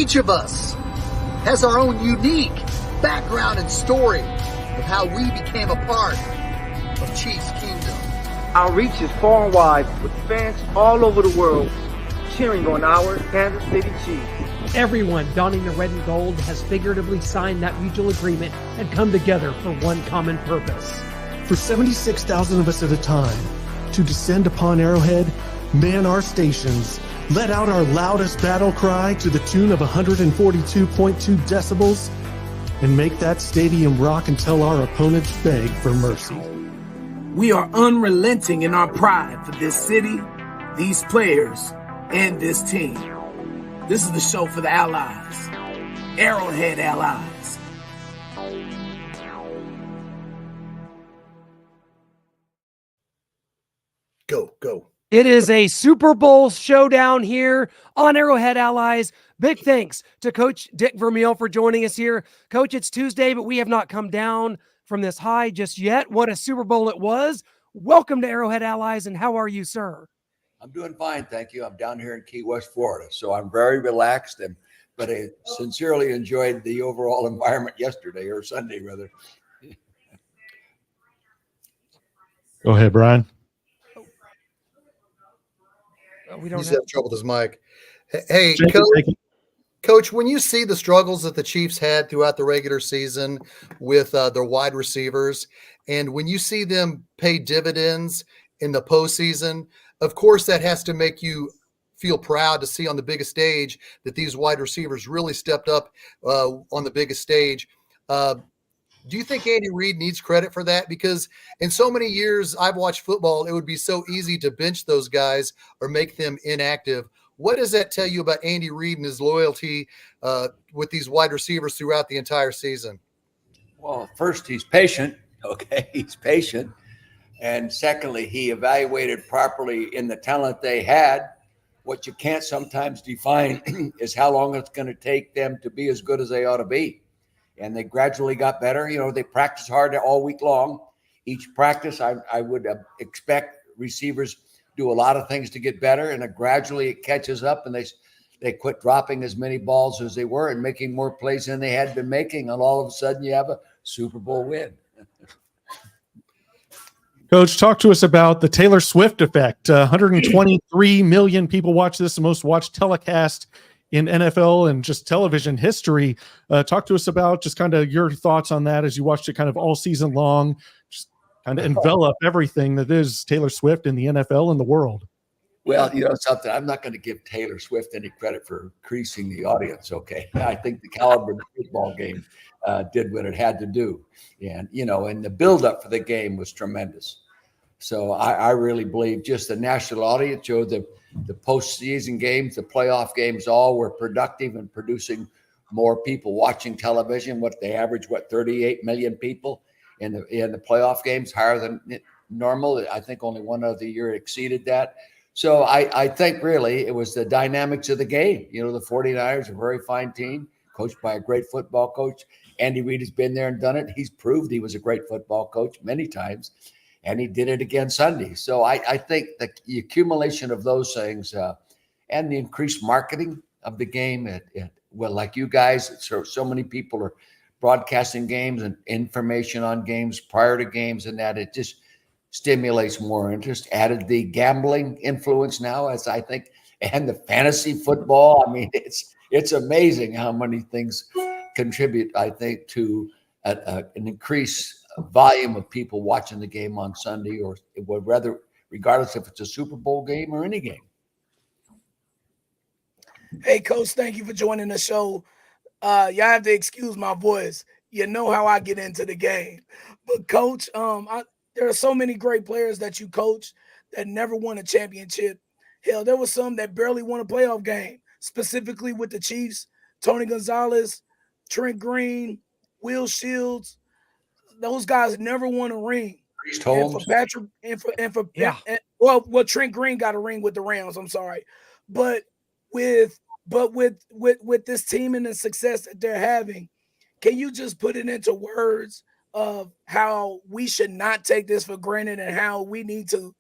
Each of us has our own unique background and story of how we became a part of Chiefs Kingdom. Our reach is far and wide, with fans all over the world cheering on our Kansas City Chiefs. Everyone donning the red and gold has figuratively signed that mutual agreement and come together for one common purpose. For 76,000 of us at a time, to descend upon Arrowhead, man our stations, let out our loudest battle cry to the tune of 142.2 decibels, and make that stadium rock until our opponents beg for mercy. We are unrelenting in our pride for this city, these players, and this team. This is the show for the Allies, Arrowhead Allies. Go. It is a Super Bowl showdown here on Arrowhead Allies. Big thanks to Coach Dick Vermeil for joining us here. Coach, it's Tuesday, but we have not come down from this high just yet. What a Super Bowl it was. Welcome to Arrowhead Allies, and how are you, sir? I'm doing fine, thank you. I'm down here in Key West, Florida, so I'm very relaxed, but I sincerely enjoyed the overall environment yesterday, or Sunday, rather. Go ahead, Brian. We don't have trouble with his mic. Hey, Coach, when you see the struggles that the Chiefs had throughout the regular season with their wide receivers, and when you see them pay dividends in the postseason, of course, that has to make you feel proud to see on the biggest stage that these wide receivers really stepped up on the biggest stage. Do you think Andy Reid needs credit for that? Because in so many years I've watched football, it would be so easy to bench those guys or make them inactive. What does that tell you about Andy Reid and his loyalty with these wide receivers throughout the entire season? Well, first, he's patient. Okay, he's patient. And secondly, he evaluated properly in the talent they had. What you can't sometimes define is how long it's going to take them to be as good as they ought to be. And they gradually got better. You know, they practiced hard all week long. Each practice, I would expect receivers do a lot of things to get better, and gradually it catches up, and they quit dropping as many balls as they were and making more plays than they had been making, and all of a sudden you have a Super Bowl win. Coach, talk to us about the Taylor Swift effect. 123 million people watch this, the most watched telecast in NFL and just television history. Talk to us about just kind of your thoughts on that as you watched it kind of all season long, just kind of envelop everything that is Taylor Swift in the NFL and the world. Well, you know something, I'm not going to give Taylor Swift any credit for increasing the audience, okay? I think the caliber of the football game did what it had to do. And, you know, and the buildup for the game was tremendous. So I really believe just the national audience showed the postseason games, the playoff games, all were productive and producing more people watching television. What they average, 38 million people in the playoff games, higher than normal. I think only one other year exceeded that. So I think really it was the dynamics of the game. You know, the 49ers are a very fine team, coached by a great football coach. Andy Reid has been there and done it. He's proved he was a great football coach many times, and he did it again Sunday. So I think the accumulation of those things and the increased marketing of the game, well, like you guys, so many people are broadcasting games and information on games prior to games, and that it just stimulates more interest. Added the gambling influence now, as I think, and the fantasy football. I mean, it's amazing how many things contribute, I think, to an increased volume of people watching the game on Sunday, or rather, regardless if it's a Super Bowl game or any game. Hey, Coach, thank you for joining the show. Y'all have to excuse my voice. You know how I get into the game. But, Coach, there are so many great players that you coach that never won a championship. Hell, there was some that barely won a playoff game, specifically with the Chiefs. Tony Gonzalez, Trent Green, Will Shields. Those guys never won a ring. And for Patrick, Trent Green got a ring with the Rams. I'm sorry, but with this team and the success that they're having, can you just put it into words of how we should not take this for granted and how we need to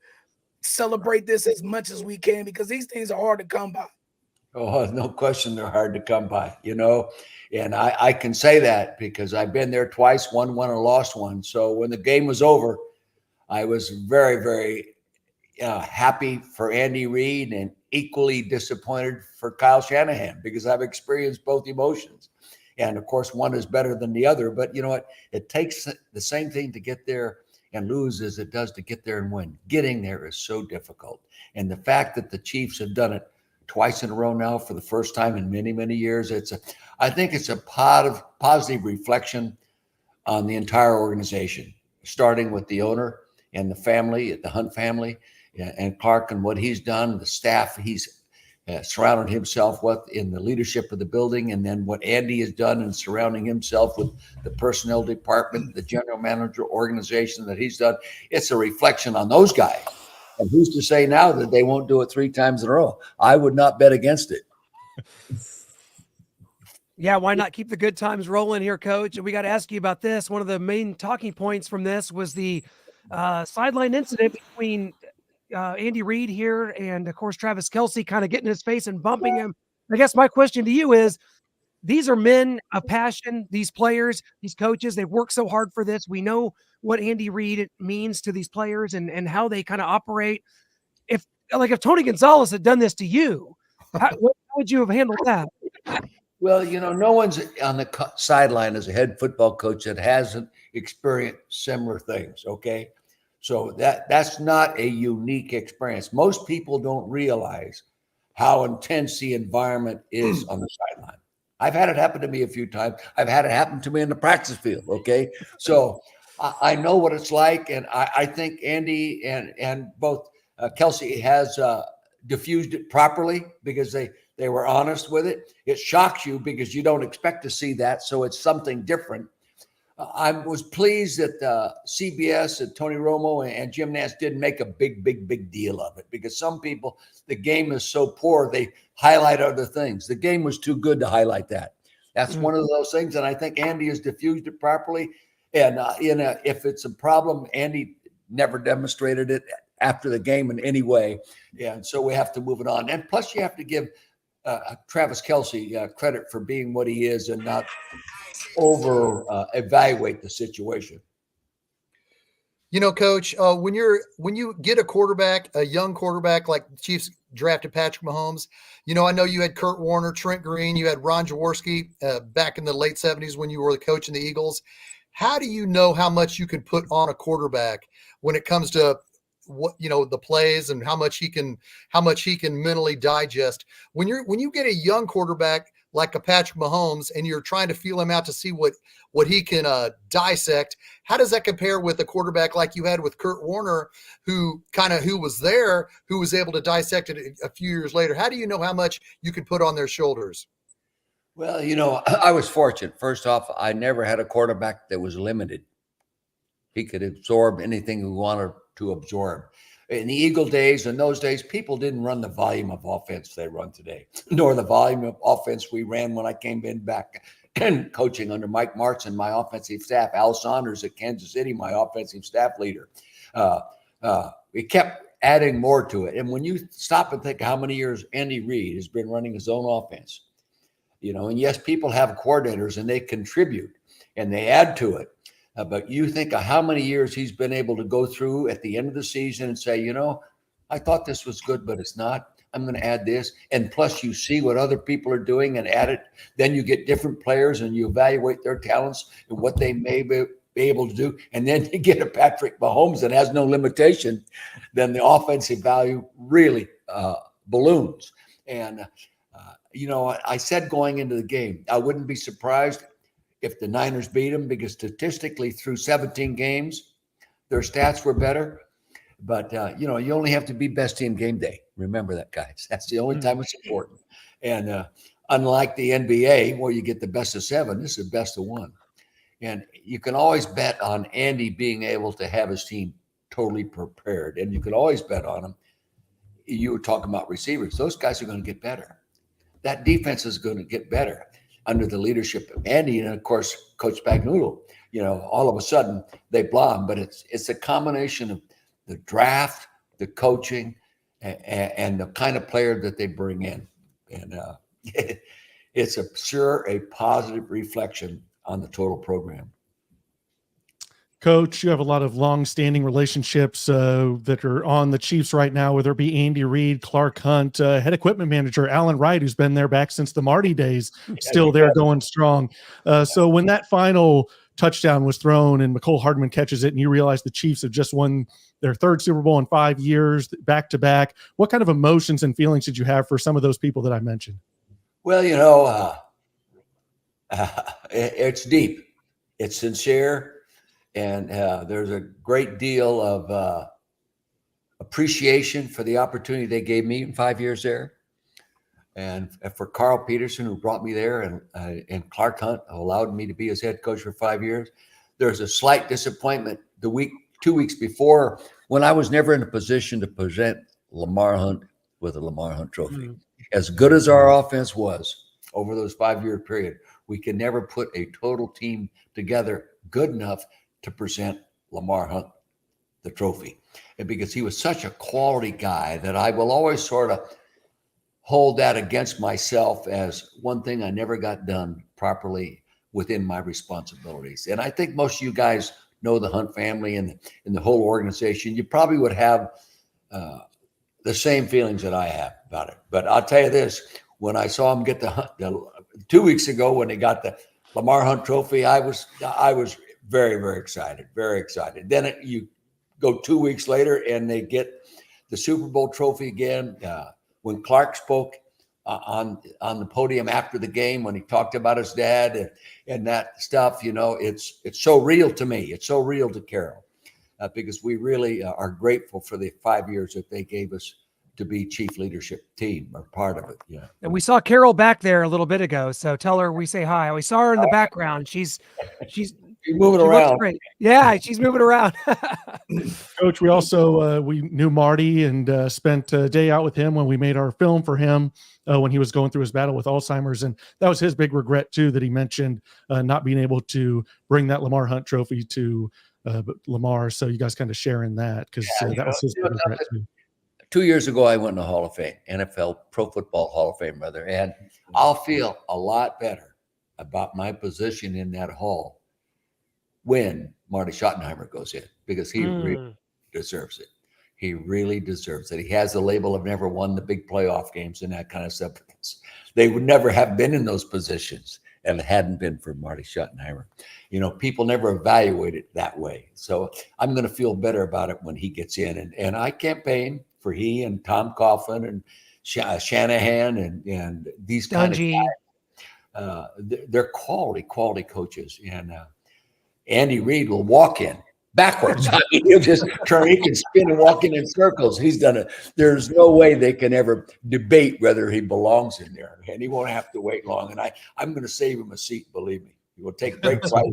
celebrate this as much as we can, because these things are hard to come by? Oh, no question, they're hard to come by, and I can say that because I've been there twice, won one and lost one. So when the game was over, I was very, very happy for Andy Reid and equally disappointed for Kyle Shanahan because I've experienced both emotions. And of course, one is better than the other. But you know what? It takes the same thing to get there and lose as it does to get there and win. Getting there is so difficult. And the fact that the Chiefs have done it twice in a row now for the first time in many, many years, I think it's a positive reflection on the entire organization, starting with the owner and the family, the Hunt family, and Clark and what he's done, the staff he's surrounded himself with in the leadership of the building, and then what Andy has done in surrounding himself with the personnel department, the general manager organization that he's done. It's a reflection on those guys. And who's to say now that they won't do it 3 times in a row? I would not bet against it. Yeah, why not keep the good times rolling here, Coach? And we got to ask you about this. One of the main talking points from this was the sideline incident between Andy Reid here and, of course, Travis Kelce kind of getting his face and bumping him. I guess my question to you is, these are men of passion, these players, these coaches, they've worked so hard for this. We know what Andy Reid means to these players and how they kind of operate. If Tony Gonzalez had done this to you, how would you have handled that? Well, no one's on the sideline as a head football coach that hasn't experienced similar things, okay? So that's not a unique experience. Most people don't realize how intense the environment is on the sideline. I've had it happen to me a few times. I've had it happen to me in the practice field, okay? So I know what it's like, and I think Andy and both Kelce has diffused it properly because they were honest with it. It shocks you because you don't expect to see that, so it's something different. I was pleased that CBS and Tony Romo and Jim Nantz didn't make a big deal of it because some people, the game is so poor, they highlight other things. The game was too good to highlight that. That's one of those things, and I think Andy has diffused it properly. And if it's a problem, Andy never demonstrated it after the game in any way. And so we have to move it on. And plus, you have to give Travis Kelce credit for being what he is and not evaluate the situation. Coach, when you get a young quarterback like the Chiefs drafted Patrick Mahomes, I know you had Kurt Warner, Trent Green, you had Ron Jaworski back in the late 70s when you were the coach in the Eagles. How do you know how much you can put on a quarterback when it comes to what the plays and how much he can mentally digest when you get a young quarterback like a Patrick Mahomes and you're trying to feel him out to see what he can dissect? How does that compare with a quarterback like you had with Kurt Warner, who was able to dissect it a few years later? How do you know how much you can put on their shoulders? Well, I was fortunate. First off, I never had a quarterback that was limited. He could absorb anything he wanted to absorb. In the Eagle days, in those days, people didn't run the volume of offense they run today, nor the volume of offense we ran when I came in back and coaching under Mike Martz and my offensive staff, Al Saunders at Kansas City, my offensive staff leader. We kept adding more to it. And when you stop and think how many years Andy Reid has been running his own offense, and yes, people have coordinators and they contribute and they add to it. But you think of how many years he's been able to go through at the end of the season and say, I thought this was good, but it's not. I'm going to add this. And plus you see what other people are doing and add it. Then you get different players and you evaluate their talents and what they may be able to do. And then you get a Patrick Mahomes that has no limitation. Then the offensive value really balloons. And, I said going into the game, I wouldn't be surprised if the Niners beat them because statistically through 17 games, their stats were better. But, you only have to be best team game day. Remember that, guys. That's the only time it's important. And unlike the NBA where you get the best of 7, this is best of 1. And you can always bet on Andy being able to have his team totally prepared. And you can always bet on him. You were talking about receivers. Those guys are going to get better. That defense is going to get better under the leadership of Andy and, of course, Coach Spagnuolo. All of a sudden they blossom, but it's a combination of the draft, the coaching, and the kind of player that they bring in. And it's a positive reflection on the total program. Coach, you have a lot of long-standing relationships that are on the Chiefs right now, whether it be Andy Reid, Clark Hunt, head equipment manager Alan Wright, who's been there back since the Marty days, still there going strong. So when that final touchdown was thrown and McCole Hardman catches it and you realize the Chiefs have just won their third Super Bowl in 5 years, back-to-back, what kind of emotions and feelings did you have for some of those people that I mentioned? Well, you know, it's deep. It's sincere. And there's a great deal of appreciation for the opportunity they gave me in 5 years there. And for Carl Peterson, who brought me there, and Clark Hunt, who allowed me to be his head coach for 5 years. There's a slight disappointment 2 weeks before, when I was never in a position to present Lamar Hunt with a Lamar Hunt trophy. Mm-hmm. As good as our offense was over those 5-year period, we could never put a total team together good enough to present Lamar Hunt the trophy. And because he was such a quality guy that I will always sort of hold that against myself as one thing I never got done properly within my responsibilities. And I think most of you guys know the Hunt family and the whole organization. You probably would have the same feelings that I have about it. But I'll tell you this, when I saw him get the 2 weeks ago when they got the Lamar Hunt trophy, I was very, very excited, very excited. Then you go 2 weeks later and they get the Super Bowl trophy again. When Clark spoke on the podium after the game, when he talked about his dad and that stuff, you know, it's so real to me. It's so real to Carol because we really are grateful for the 5 years that they gave us to be chief leadership team or part of it. Yeah. And we saw Carol back there a little bit ago. So tell her we say hi. We saw her in the background. She's moving around. Great. Yeah, she's moving around. Coach, we also we knew Marty and spent a day out with him when we made our film for him when he was going through his battle with Alzheimer's, and that was his big regret too, that he mentioned not being able to bring that Lamar Hunt trophy to Lamar. So you guys kind of share in that because that was his big regret too. 2 years ago, I went in the Hall of Fame, NFL Pro Football Hall of Fame, rather, and I'll feel a lot better about my position in that hall when Marty Schottenheimer goes in, because he really deserves it. He really deserves it. He has the label of never won the big playoff games and that kind of stuff. They would never have been in those positions if it hadn't been for Marty Schottenheimer. You know, people never evaluate it that way. So I'm going to feel better about it when he gets in. And I campaign for he and Tom Coughlin and Shanahan and these kind of guys. They're quality coaches. And Andy Reid will walk in backwards. I mean, he'll just turn, he can spin and walk in circles. He's done it. There's no way they can ever debate whether he belongs in there. And he won't have to wait long. And I'm going to save him a seat, believe me. He will take great pride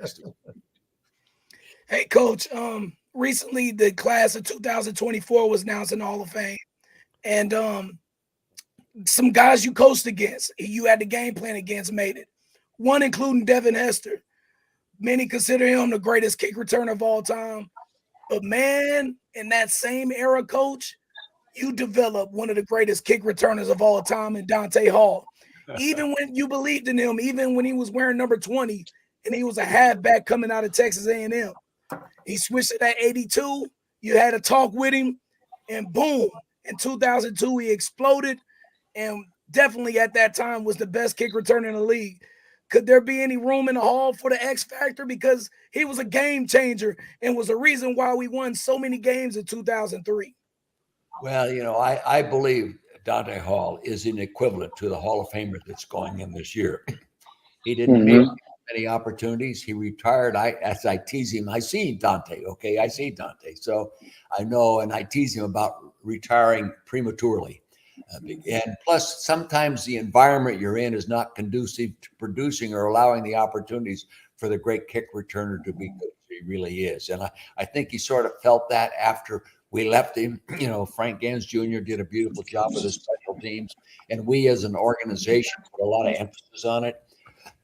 next to him. Hey, Coach, recently the class of 2024 was announced in the Hall of Fame. And some guys you coached against, you had the game plan against, made it. One including Devin Hester. Many consider him the greatest kick returner of all time. But man, in that same era, Coach, you developed one of the greatest kick returners of all time in Dante Hall. Even when you believed in him, even when he was wearing number 20 and he was a halfback coming out of Texas A&M. He switched to that 82. You had a talk with him, and boom, in 2002, he exploded, and definitely at that time was the best kick returner in the league. Could there be any room in the hall for the X factor? Because he was a game changer and was a reason why we won so many games in 2003. Well, you know, I believe Dante Hall is an equivalent to the Hall of Famer that's going in this year. He didn't make many opportunities. He retired. As I tease him, I see Dante. Okay, I see Dante. So I know, and I tease him about retiring prematurely. And plus, sometimes the environment you're in is not conducive to producing or allowing the opportunities for the great kick returner to be good. He really is. And I think he sort of felt that after we left him. You know, Frank Gans Jr. did a beautiful job with his special teams. And we as an organization put a lot of emphasis on it.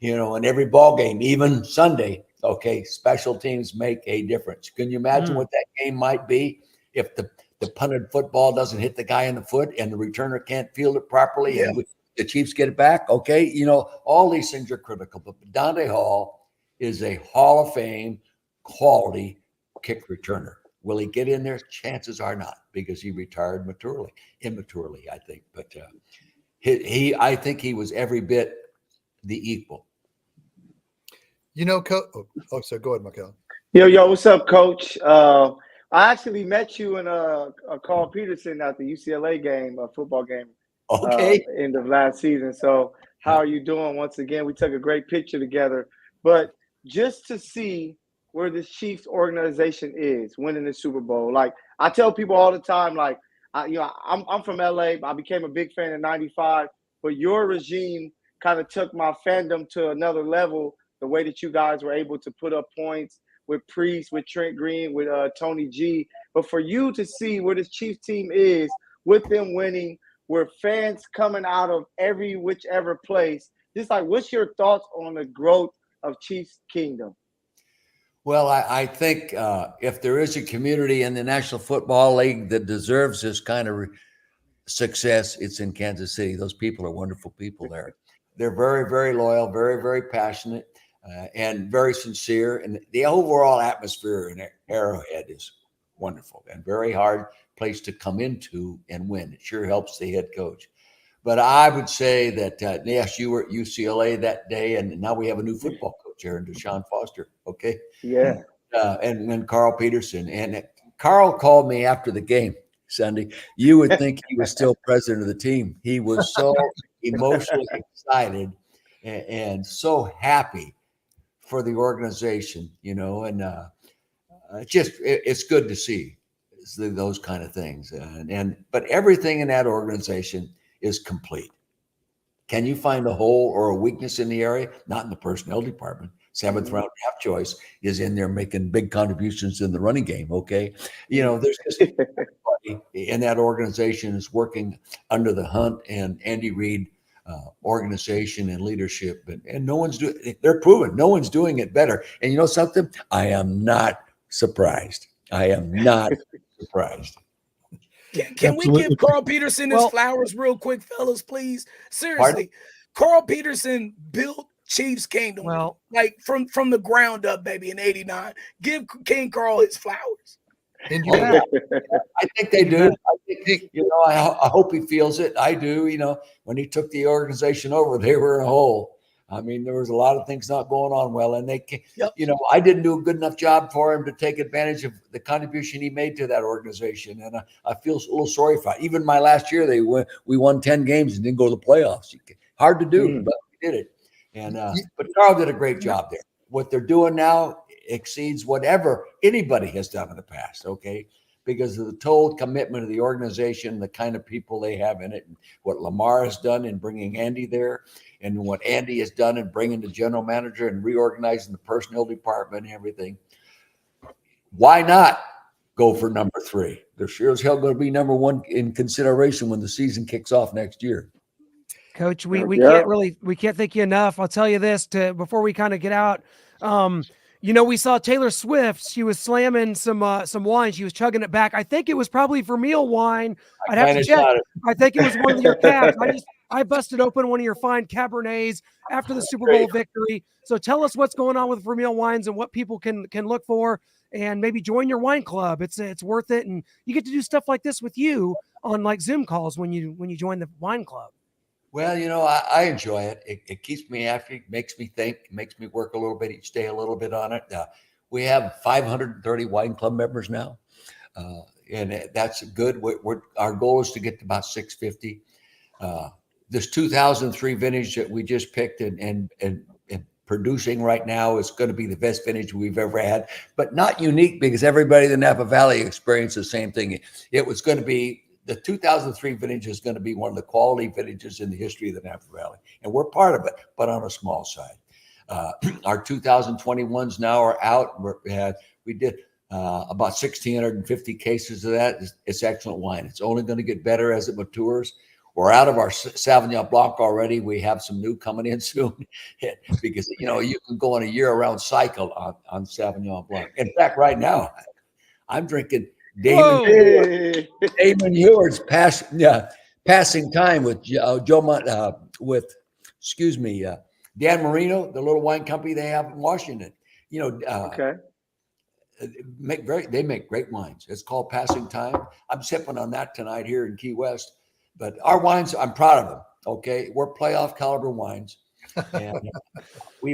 You know, in every ball game, even Sunday, okay, special teams make a difference. Can you imagine what that game might be if the punted football doesn't hit the guy in the foot and the returner can't field it properly? Yeah. And The Chiefs get it back. Okay. You know, all these things are critical, but Dante Hall is a Hall of Fame quality kick returner. Will he get in there? Chances are not, because he retired immaturely, I think. But I think he was every bit the equal. You know, so go ahead, Michael. Yo, what's up, Coach? I actually met you and Carl Peterson at the UCLA game, a football game, end of last season. So how are you doing? Once again, we took a great picture together. But just to see where this Chiefs organization is winning the Super Bowl, like I tell people all the time, like I'm from LA. I became a big fan in '95, but your regime kind of took my fandom to another level. The way that you guys were able to put up points with Priest, with Trent Green, with Tony G. But for you to see where this Chiefs team is with them winning, where fans coming out of whichever place, just like, what's your thoughts on the growth of Chiefs Kingdom? Well, I think if there is a community in the National Football League that deserves this kind of success, it's in Kansas City. Those people are wonderful people there. They're very, very loyal, very, very passionate. And very sincere, and the overall atmosphere in Arrowhead is wonderful and very hard place to come into and win. It sure helps the head coach. But I would say that yes, you were at UCLA that day, and now we have a new football coach here, Deshaun Foster. Okay, yeah, and Carl Peterson, and Carl called me after the game Sunday. You would think he was still president of the team. He was so emotionally excited and so happy for the organization, you know, and it's good to see those kind of things. But everything in that organization is complete. Can you find a hole or a weakness in the area? Not in the personnel department. 7th round draft choice is in there making big contributions in the running game. Okay. You know, there's just everybody in that organization is working under the Hunt and Andy Reid organization and leadership, and no one's doing. They're proven no one's doing it better. And you know something? I am not surprised. I am not surprised. Can we give Carl Peterson his flowers real quick, fellas, please? Seriously, Carl Peterson built Chiefs Kingdom, like from the ground up, baby, in '89. Give King Carl his flowers. And I think they do. I think, you know, I hope he feels it. I do. You know, when he took the organization over, they were in a hole. I mean, there was a lot of things not going on well, and you know, I didn't do a good enough job for him to take advantage of the contribution he made to that organization, and I feel a little sorry for it. Even my last year, we won 10 games and didn't go to the playoffs. Hard to do, but we did it. And but Carl did a great job there. What they're doing now exceeds whatever anybody has done in the past, okay? Because of the total commitment of the organization, the kind of people they have in it, and what Lamar has done in bringing Andy there, and what Andy has done in bringing the general manager and reorganizing the personnel department and everything. Why not go for number 3? They're sure as hell going to be number 1 in consideration when the season kicks off next year. Coach, we can't thank you enough. I'll tell you this before we kind of get out. You know, we saw Taylor Swift. She was slamming some wine. She was chugging it back. I think it was probably Vermeil wine. I'd have to check. I think it was one of your cabs. I busted open one of your fine Cabernets after the Super Bowl victory. So tell us what's going on with Vermeil wines and what people can look for, and maybe join your wine club. It's worth it, and you get to do stuff like this with you on like Zoom calls when you join the wine club. Well, you know, I enjoy it. It keeps me after, makes me think, makes me work a little bit each day, a little bit on it. We have 530 wine club members now, and that's good. Our goal is to get to about 650. This 2003 vintage that we just picked and producing right now is going to be the best vintage we've ever had, but not unique because everybody in the Napa Valley experienced the same thing. It was going to be the 2003 vintage is going to be one of the quality vintages in the history of the Napa Valley, and we're part of it, but on a small side. Our 2021s now are out. We did about 1,650 cases of that. It's excellent wine. It's only going to get better as it matures. We're out of our Sauvignon Blanc already. We have some new coming in soon because, you know, you can go on a year-round cycle on Sauvignon Blanc. In fact, right now, I'm drinking Damon Eward's passing time with Joe excuse me, Dan Marino, the little wine company they have in Washington. You know, Okay. They make great wines. It's called Passing Time. I'm sipping on that tonight here in Key West. But our wines, I'm proud of them. Okay, we're playoff caliber wines, and we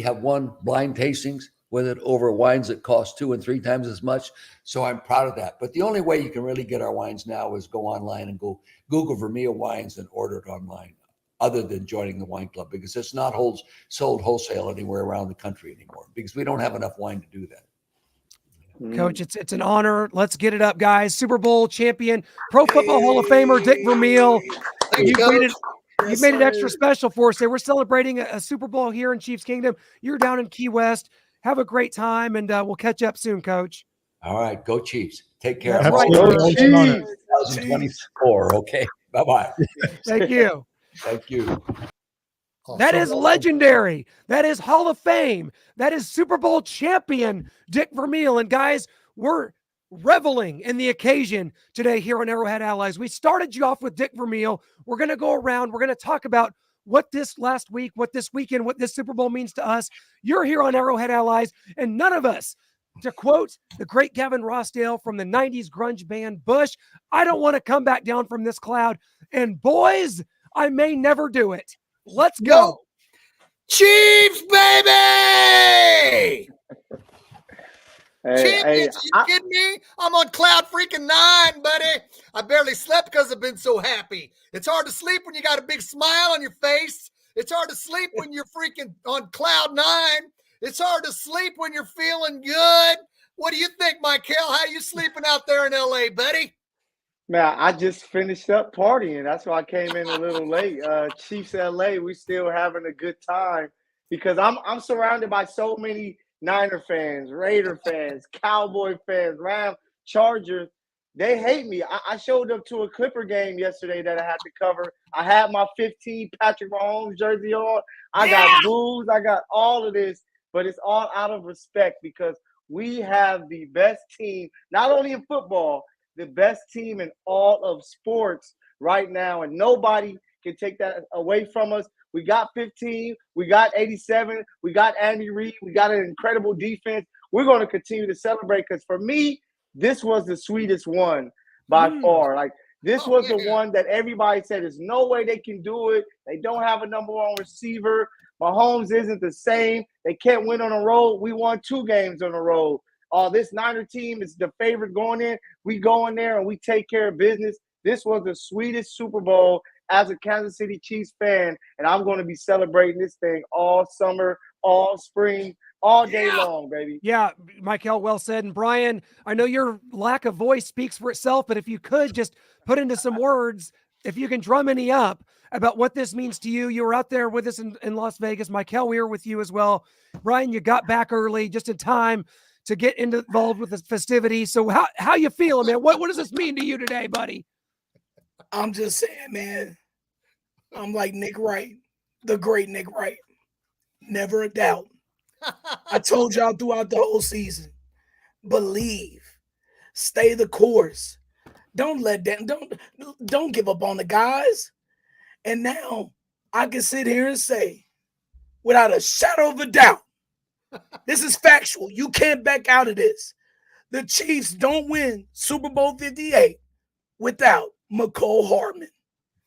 have won blind tastings with it over wines that cost 2 and 3 times as much. So I'm proud of that. But the only way you can really get our wines now is go online and go Google Vermeil wines and order it online, other than joining the wine club, because it's not sold wholesale anywhere around the country anymore, because we don't have enough wine to do that. Coach, it's an honor. Let's get it up, guys. Super Bowl champion, Pro Football Hall of Famer Dick Vermeil. You've made it extra special for us. We're celebrating a Super Bowl here in Chiefs Kingdom. You're down in Key West. Have a great time, and we'll catch up soon, Coach. All right, go Chiefs. Take care. That's right. Go Chiefs. 2024. Okay, bye-bye. Thank you. Thank you. That is legendary. That is Hall of Fame. That is Super Bowl champion Dick Vermeil. And guys, we're reveling in the occasion today here on Arrowhead Allies. We started you off with Dick Vermeil. We're going to go around. We're going to talk about what this last week, what this weekend, what this Super Bowl means to us. You're here on Arrowhead Allies, and none of us, to quote the great Gavin Rossdale from the 90s grunge band Bush, I don't want to come back down from this cloud. And boys, I may never do it. Let's go. Chiefs, baby! Champions, you kidding me? I'm on cloud freaking 9, buddy. I barely slept because I've been so happy. It's hard to sleep when you got a big smile on your face. It's hard to sleep when you're freaking on cloud 9. It's hard to sleep when you're feeling good. What do you think, Michael? How you sleeping out there in LA, buddy? Man, I just finished up partying. That's why I came in a little late. Chiefs LA, we still having a good time because I'm surrounded by so many Niner fans, Raider fans, Cowboy fans, Ram, Chargers. They hate me. I showed up to a Clipper game yesterday that I had to cover. I had my 15 Patrick Mahomes jersey on. I got booze. I got all of this, but it's all out of respect because we have the best team, not only in football, the best team in all of sports right now, and nobody can take that away from us. We got 15, we got 87, we got Andy Reid, we got an incredible defense. We're going to continue to celebrate because for me, this was the sweetest one by far. Like this was the one that everybody said there's no way they can do it. They don't have a number one receiver. Mahomes isn't the same. They can't win on the road. We won 2 games on the road. This Niner team is the favorite going in. We go in there and we take care of business. This was the sweetest Super Bowl as a Kansas City Chiefs fan, and I'm going to be celebrating this thing all summer, all spring, all day long, baby. Yeah, Michael, well said. And Brian, I know your lack of voice speaks for itself, but if you could just put into some words, if you can drum any up about what this means to you. You were out there with us in Las Vegas. Michael, we were with you as well. Brian, you got back early just in time to get involved with the festivities. So how you feeling, man? What does this mean to you today, buddy? I'm just saying, man, I'm like Nick Wright, the great Nick Wright. Never a doubt. I told y'all throughout the whole season, believe, stay the course. Don't let them, don't give up on the guys. And now I can sit here and say, without a shadow of a doubt, this is factual. You can't back out of this. The Chiefs don't win Super Bowl 58 without McCole Hardman.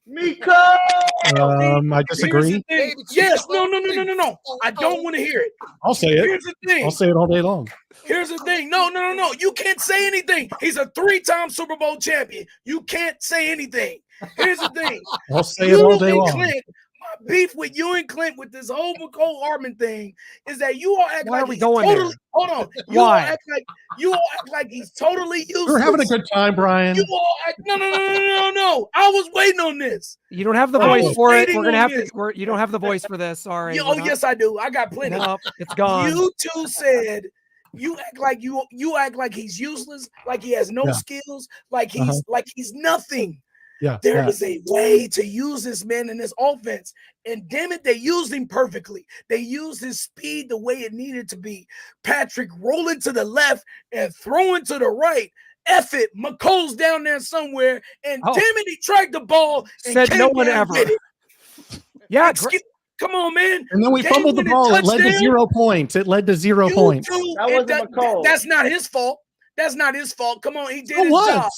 Miko! I disagree. Yes, no. I don't want to hear it. I'll say it. Here's the thing. I'll say it all day long. Here's the thing. No. You can't say anything. He's a 3-time Super Bowl champion. You can't say anything. Here's the thing. I'll say it all day long. Clint, my beef with you and Clint with this whole McCole Hardman thing is that you all act Why like are we he's going totally. there? Hold on. You all act like he's totally useless. We're having a good time, Brian. You all act, no. I was waiting on this. You don't have the voice for it. We're gonna have to. You don't have the voice for this. Sorry. Yes, I do. I got plenty. No, it's gone. You two said you act like you act like he's useless, like he has no skills, like he's nothing. Yeah, there is a way to use this man in this offense, and damn it, they used him perfectly. They used his speed the way it needed to be. Patrick rolling to the left and throwing to the right, F it. McColl's down there somewhere, and damn it, he tracked the ball and said came no one down ever. with it. Yeah, Come on, man. And then we fumbled the ball. It led to 0 points. It led to 0 points. That wasn't McColl. That's not his fault. That's not his fault. Come on, he did his job.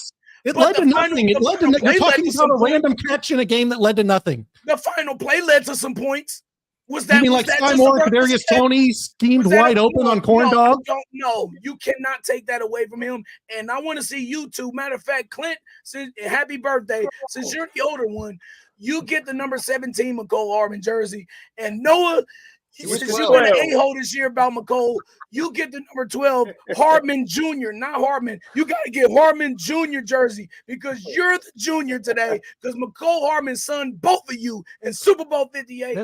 It led to nothing. It led to you're talking about a random catch in a game that led to nothing. The final play led to some points. Was that? You mean like Sky Moore and Kadarius Toney schemed wide open on corn dog? No, you cannot take that away from him. And I want to see you two. Matter of fact, Clint, happy birthday. Since you're the older one, you get the number 17 McCole Hardman jersey. And Noah, since you've been an a-hole this year about McCole, you get the number 12 Hardman Jr., not Hardman. You got to get Hardman Jr. jersey because you're the junior today because McCole Hardman's son, both of you, in Super Bowl 58.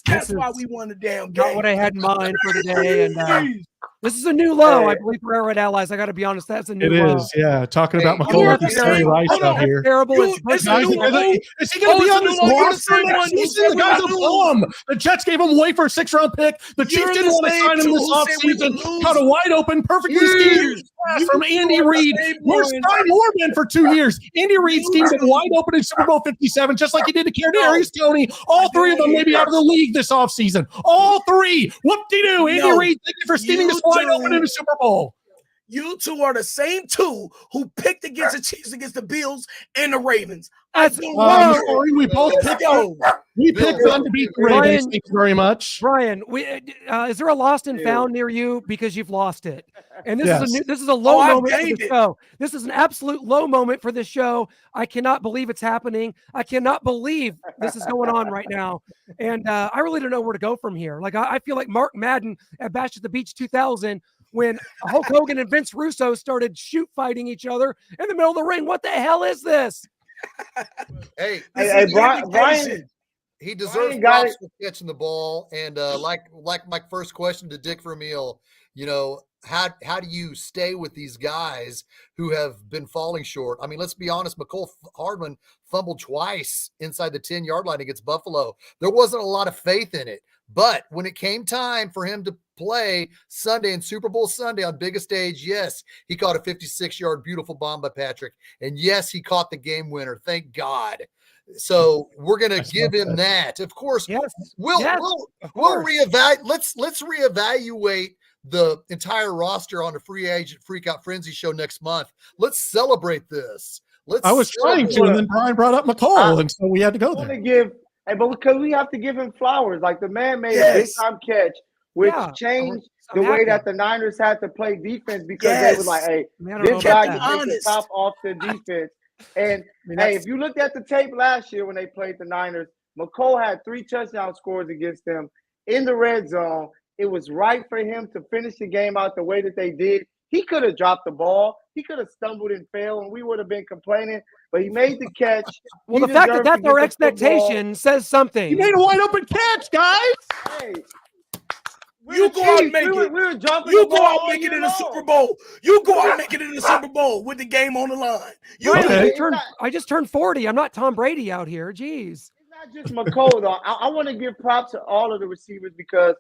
That's why we won the damn game. Not what I had in mind for today. And this is a new low, I believe, for Arrowhead Allies. I got to be honest, that's a new low. It is, yeah. Talking about McCole with Terry Rice out here. Terrible. Is he going to be on this roster next season? The guy's a bum. The Jets gave him away for a 6th-round pick. The Chiefs didn't want to sign him this offseason. Caught a wide open, perfectly schemed pass from Andy Reid. Where's Sky Moore for 2 years? Andy Reid schemed him wide open in Super Bowl 57, just like he did to Kadarius Toney. All three of them may be out of the league this offseason. All three. Whoop-de-doo. Andy Reid, thank you for scheming this wide open in the Super Bowl. You two are the same two who picked against the Chiefs, against the Bills, and the Ravens. We both picked them. We picked them to beat the Ravens. Thank you very much, Brian. Is there a lost and found near you because you've lost it? And this is a low moment for the show. This is an absolute low moment for this show. I cannot believe it's happening. I cannot believe this is going on right now. And I really don't know where to go from here. Like I feel like Mark Madden at Bash at the Beach 2000 when Hulk Hogan and Vince Russo started shoot fighting each other in the middle of the ring. What the hell is this? Hey, Brian, he deserves props for catching the ball. And like my first question to Dick Vermeil, how do you stay with these guys who have been falling short? I mean, let's be honest. McCole Hardman fumbled twice inside the 10-yard line against Buffalo. There wasn't a lot of faith in it. But when it came time for him to play Sunday and Super Bowl Sunday on biggest stage, yes, he caught a 56-yard beautiful bomb by Patrick. And yes, he caught the game winner. Thank God. So we're going to give him that. Of course, we'll reevaluate. Let's reevaluate the entire roster on the Free Agent Freakout Frenzy show next month. Let's celebrate this. I was trying to, and then Brian brought up McCole, and so we had to go there. But because we have to give him flowers. Like the man made a big time catch, which changed the way that the Niners had to play defense because they were like, hey, this guy can take the top off the defense. And if you looked at the tape last year when they played the Niners, McCole had 3 touchdown scores against them in the red zone. It was right for him to finish the game out the way that they did. He could have dropped the ball. He could have stumbled and failed, and we would have been complaining. But he made the catch. Well, the fact that that's our expectation says something. He made a wide open catch, guys. Hey, you go out and make it. You go out and make it in the Super Bowl. You go out and make it in the Super Bowl with the game on the line. I just turned 40. I'm not Tom Brady out here. Jeez. It's not just McCole, though. I want to give props to all of the receivers because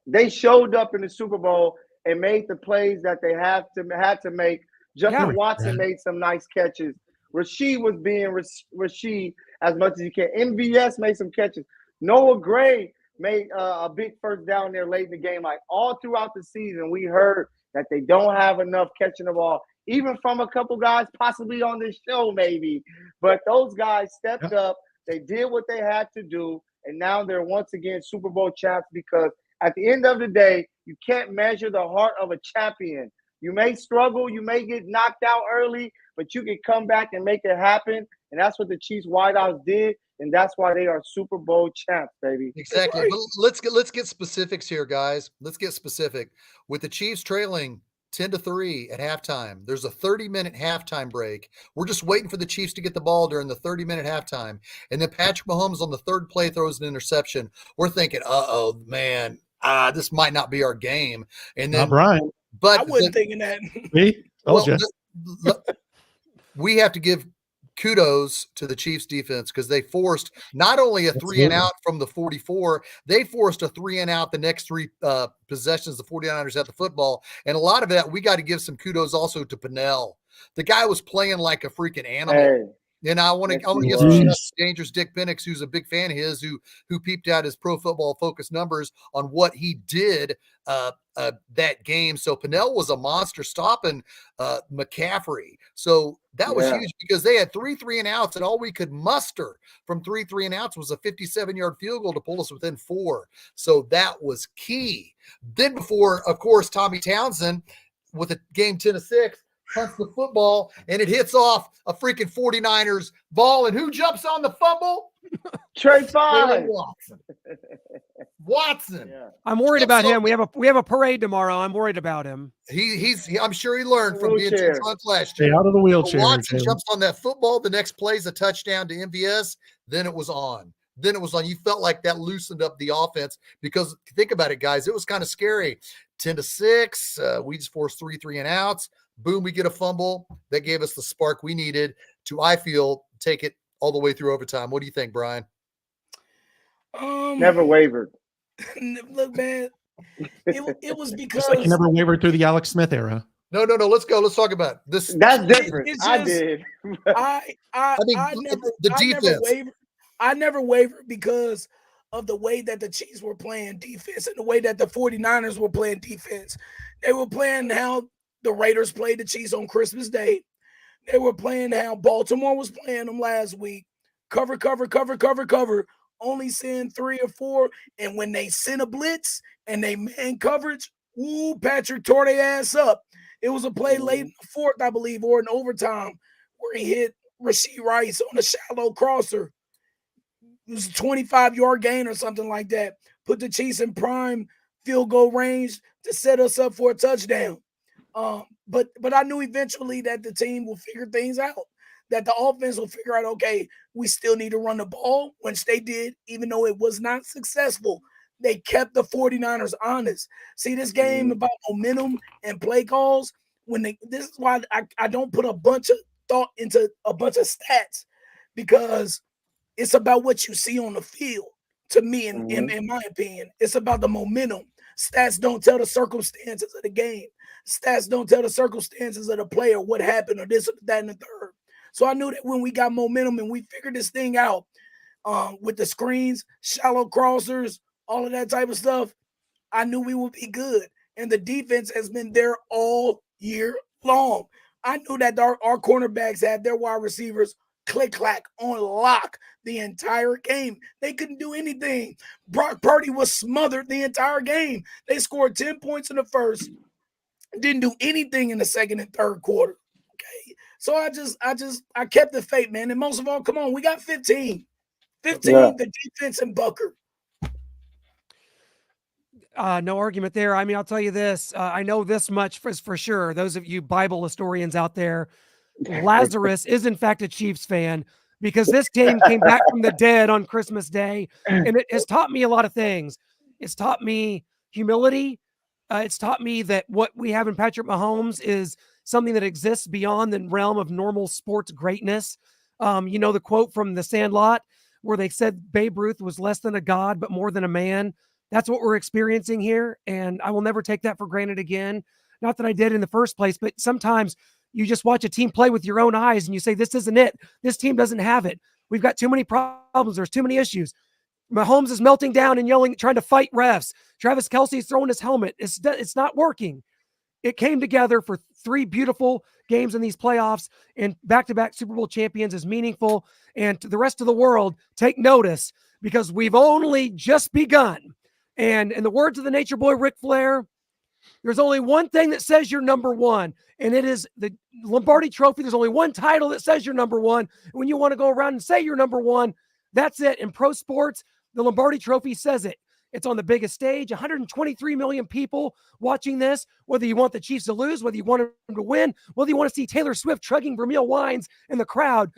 they showed up in the Super Bowl and made the plays that they had to make. Justin Watson made some nice catches. Rasheed was being Rasheed as much as he can. MVS made some catches. Noah Gray made a big first down there late in the game. Like all throughout the season, we heard that they don't have enough catching the ball, even from a couple guys possibly on this show maybe. But those guys stepped up. They did what they had to do, and now they're once again Super Bowl champs because at the end of the day, you can't measure the heart of a champion. You may struggle, you may get knocked out early, but you can come back and make it happen. And that's what the Chiefs wideouts did, and that's why they are Super Bowl champs, baby. Exactly. But let's get specifics here, guys. Let's get specific. With the Chiefs trailing 10-3 at halftime, there's a 30-minute halftime break. We're just waiting for the Chiefs to get the ball during the 30-minute halftime. And then Patrick Mahomes on the third play throws an interception. We're thinking, uh-oh, man, this might not be our game. And then Brian. But I wasn't thinking that. Me? We have to give kudos to the Chiefs defense because they forced not only a 3-and-out from the 44, they forced a 3-and-out the next 3 possessions the 49ers had the football. And a lot of that, we got to give some kudos also to Pennell. The guy was playing like a freaking animal. Hey. And I want to give some shout out to Dangerous Dick Penix, who's a big fan of his, who peeped out his Pro Football Focus numbers on what he did that game. So Pennell was a monster stopping McCaffrey. So that was huge because they had 3 3-and-outs, and all we could muster from 3 3-and-outs was a 57-yard field goal to pull us within 4. So that was key. Then before, of course, Tommy Townsend with a game 10-6. Punts the football, and it hits off a freaking 49ers ball. And who jumps on the fumble? Trey Five. Watson. Yeah. I'm worried about him. We have a parade tomorrow. I'm worried about him. I'm sure he learned from being 2 months last year. Stay out of the wheelchair. Watson jumps on that football. The next play is a touchdown to MVS. Then it was on. You felt like that loosened up the offense because think about it, guys. It was kind of scary. 10-6. We just forced 3 3-and-outs. Boom, we get a fumble. That gave us the spark we needed to, I feel, take it all the way through overtime. What do you think, Brian? Never wavered. Look, man, it was because Just like you never wavered through the Alex Smith era. No. Let's go. Let's talk about this. That's different. I did. I never wavered because of the way that the Chiefs were playing defense and the way that the 49ers were playing defense. They were playing how the Raiders played the Chiefs on Christmas Day. They were playing how Baltimore was playing them last week. Cover, only send 3 or 4. And when they sent a blitz and they man coverage, Patrick tore their ass up. It was a play late in the 4th, I believe, or in overtime, where he hit Rashee Rice on a shallow crosser. It was a 25-yard gain or something like that. Put the Chiefs in prime field goal range to set us up for a touchdown. But I knew eventually that the team will figure things out, that the offense will figure out, okay, we still need to run the ball, which they did, even though it was not successful. They kept the 49ers honest. See, this game about momentum and play calls, this is why I don't put a bunch of thought into a bunch of stats, because it's about what you see on the field. To me, in my opinion, it's about the momentum. Stats don't tell the circumstances of the game. Stats don't tell the circumstances of the player, what happened, or this, or that, and the third. So I knew that when we got momentum and we figured this thing out with the screens, shallow crossers, all of that type of stuff, I knew we would be good. And the defense has been there all year long. I knew that our cornerbacks had their wide receivers click-clack on lock the entire game. They couldn't do anything. Brock Purdy was smothered the entire game. They scored 10 points in the first, didn't do anything in the second and third quarter. Okay. So I kept the faith, man. And most of all, come on, we got 15. 15, the defense and Bucker. No argument there. I mean, I'll tell you this. I know this much for sure. Those of you Bible historians out there, Lazarus is in fact a Chiefs fan, because this team came back from the dead on Christmas Day, and it has taught me a lot of things. It's taught me humility. It's taught me that what we have in Patrick Mahomes is something that exists beyond the realm of normal sports greatness. You know, the quote from The Sandlot where they said Babe Ruth was less than a god, but more than a man. That's what we're experiencing here. And I will never take that for granted again. Not that I did in the first place, but sometimes you just watch a team play with your own eyes and you say, this isn't it. This team doesn't have it. We've got too many problems. There's too many issues. Mahomes is melting down and yelling, trying to fight refs. Travis Kelce's throwing his helmet. It's not working. It came together for 3 beautiful games in these playoffs, and back-to-back Super Bowl champions is meaningful. And to the rest of the world, take notice, because we've only just begun. And in the words of the Nature Boy, Ric Flair, there's only one thing that says you're number one, and it is the Lombardi Trophy. There's only one title that says you're number one. When you want to go around and say you're number one, that's it. In pro sports, the Lombardi Trophy says it. It's on the biggest stage, 123 million people watching this, whether you want the Chiefs to lose, whether you want them to win, whether you want to see Taylor Swift chugging Vermeil wines in the crowd.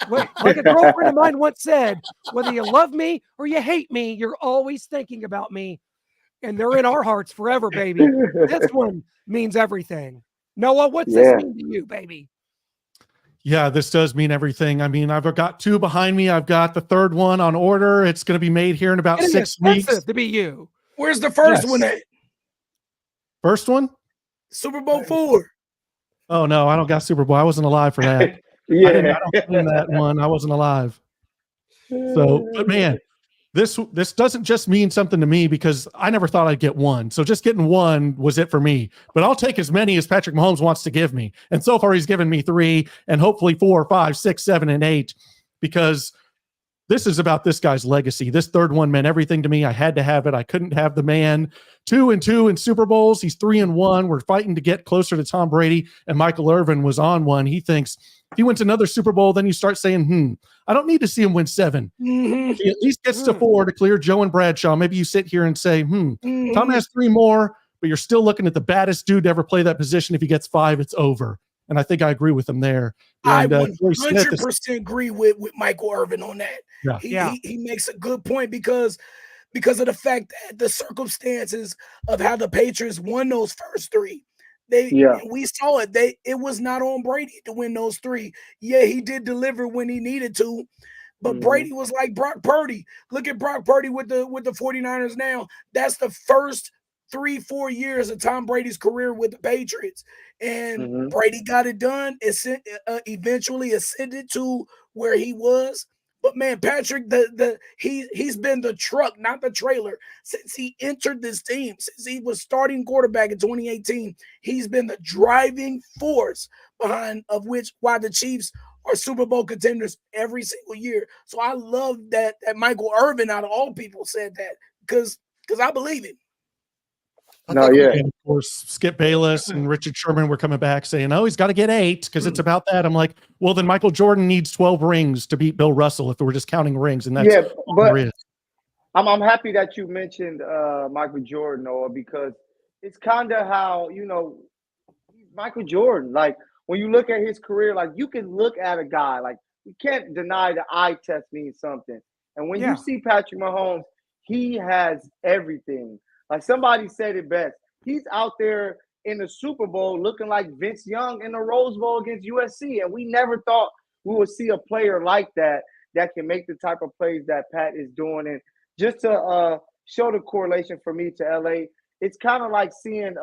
Like a girlfriend of mine once said, whether you love me or you hate me, you're always thinking about me. And they're in our hearts forever, baby. This one means everything. Noah, what's this mean to you, baby? Yeah, this does mean everything. I mean, I've got 2 behind me. I've got the 3rd one on order. It's going to be made here in about 6 weeks. To be you. Where's the first one at? First one? Super Bowl 4. Oh no, I don't got Super Bowl. I wasn't alive for that. Yeah. I don't claim that one. I wasn't alive. So, but man, this doesn't just mean something to me because I never thought I'd get one. So just getting one was it for me. But I'll take as many as Patrick Mahomes wants to give me. And so far he's given me 3 and hopefully 4, 5, 6, 7, and 8 because this is about this guy's legacy. This 3rd one meant everything to me. I had to have it. I couldn't have the man. 2-2 in Super Bowls. He's 3-1. We're fighting to get closer to Tom Brady. And Michael Irvin was on one. He thinks if he wins another Super Bowl, then you start saying, I don't need to see him win 7. Mm-hmm. If he at least gets to 4 to clear Joe and Bradshaw. Maybe you sit here and say, Tom has 3 more, but you're still looking at the baddest dude to ever play that position. If he gets 5, it's over. And I think I agree with him there. And, I 100% agree with Michael Irvin on that. Yeah. He makes a good point because of the fact that the circumstances of how the Patriots won those first 3. We saw it. It was not on Brady to win those 3. Yeah, he did deliver when he needed to, but Brady was like Brock Purdy. Look at Brock Purdy with the 49ers now. That's the first 3-4 years of Tom Brady's career with the Patriots, and Brady got it done. Eventually ascended to where he was. But man, Patrick, he's been the truck, not the trailer, since he entered this team. Since he was starting quarterback in 2018, he's been the driving force behind why the Chiefs are Super Bowl contenders every single year. So I love that Michael Irvin, out of all people, said that because I believe it. And of course, Skip Bayless and Richard Sherman were coming back saying, he's got to get 8 because it's about that. I'm like, well, then Michael Jordan needs 12 rings to beat Bill Russell if we're just counting rings. And that's but I'm happy that you mentioned Michael Jordan, Noah, because it's kind of how, Michael Jordan, like when you look at his career, like you can look at a guy, like you can't deny the eye test means something. And when you see Patrick Mahomes, he has everything. Like somebody said it best. He's out there in the Super Bowl looking like Vince Young in the Rose Bowl against USC. And we never thought we would see a player like that can make the type of plays that Pat is doing. And just to show the correlation for me to LA, it's kind of like seeing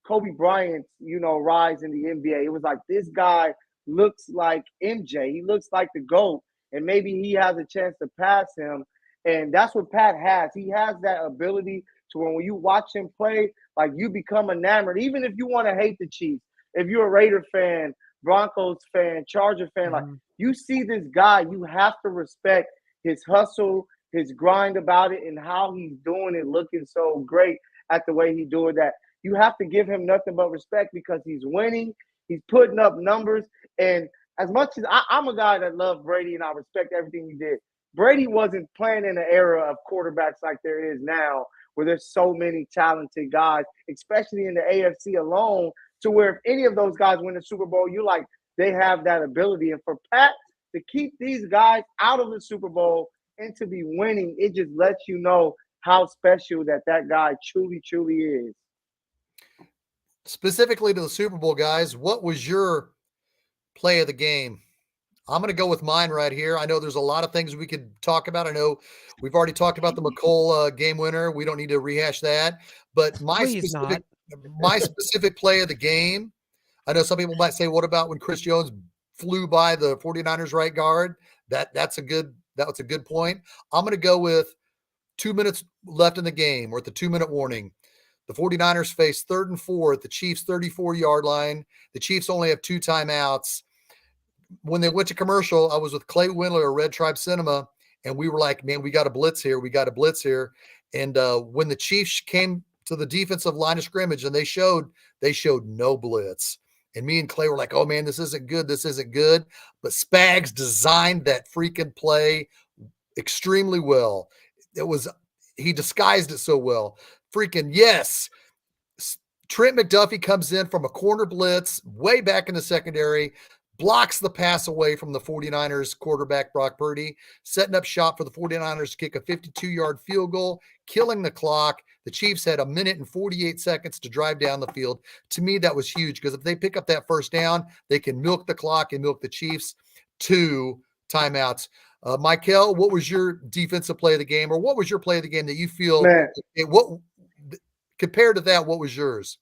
Kobe Bryant, rise in the NBA. It was like this guy looks like MJ. He looks like the GOAT. And maybe he has a chance to pass him. And that's what Pat has. He has that ability to when you watch him play, like you become enamored. Even if you want to hate the Chiefs, if you're a Raider fan, Broncos fan, Charger fan, like you see this guy, you have to respect his hustle, his grind about it, and how he's doing it, looking so great at the way he's doing that. You have to give him nothing but respect because he's winning, he's putting up numbers. And as much as I'm a guy that loves Brady and I respect everything he did, Brady wasn't playing in an era of quarterbacks like there is now, where there's so many talented guys, especially in the AFC alone, to where if any of those guys win the Super Bowl, you're like, they have that ability. And for Pat to keep these guys out of the Super Bowl and to be winning, it just lets you know how special that guy truly, truly is. Specifically to the Super Bowl, guys, what was your play of the game? I'm going to go with mine right here. I know there's a lot of things we could talk about. I know we've already talked about the McColl game winner. We don't need to rehash that. But my specific play of the game, I know some people might say, what about when Chris Jones flew by the 49ers right guard? That's a good point. I'm going to go with 2 minutes left in the game, or at the 2-minute warning. The 49ers face 3rd and 4 at the Chiefs' 34-yard line. The Chiefs only have 2 timeouts. When they went to commercial, I was with Clay Windler of Red Tribe Cinema, and we were like, man, we got a blitz here. And when the Chiefs came to the defensive line of scrimmage and they showed no blitz. And me and Clay were like, oh, man, this isn't good. But Spags designed that freaking play extremely well. He disguised it so well. Freaking yes. Trent McDuffie comes in from a corner blitz way back in the secondary, blocks the pass away from the 49ers quarterback, Brock Purdy, setting up shop for the 49ers to kick a 52-yard field goal, killing the clock. The Chiefs had 1 minute and 48 seconds to drive down the field. To me, that was huge because if they pick up that first down, they can milk the clock and milk the Chiefs to timeouts. Michael, what was your defensive play of the game, or what was your play of the game that you feel compared to that, what was yours?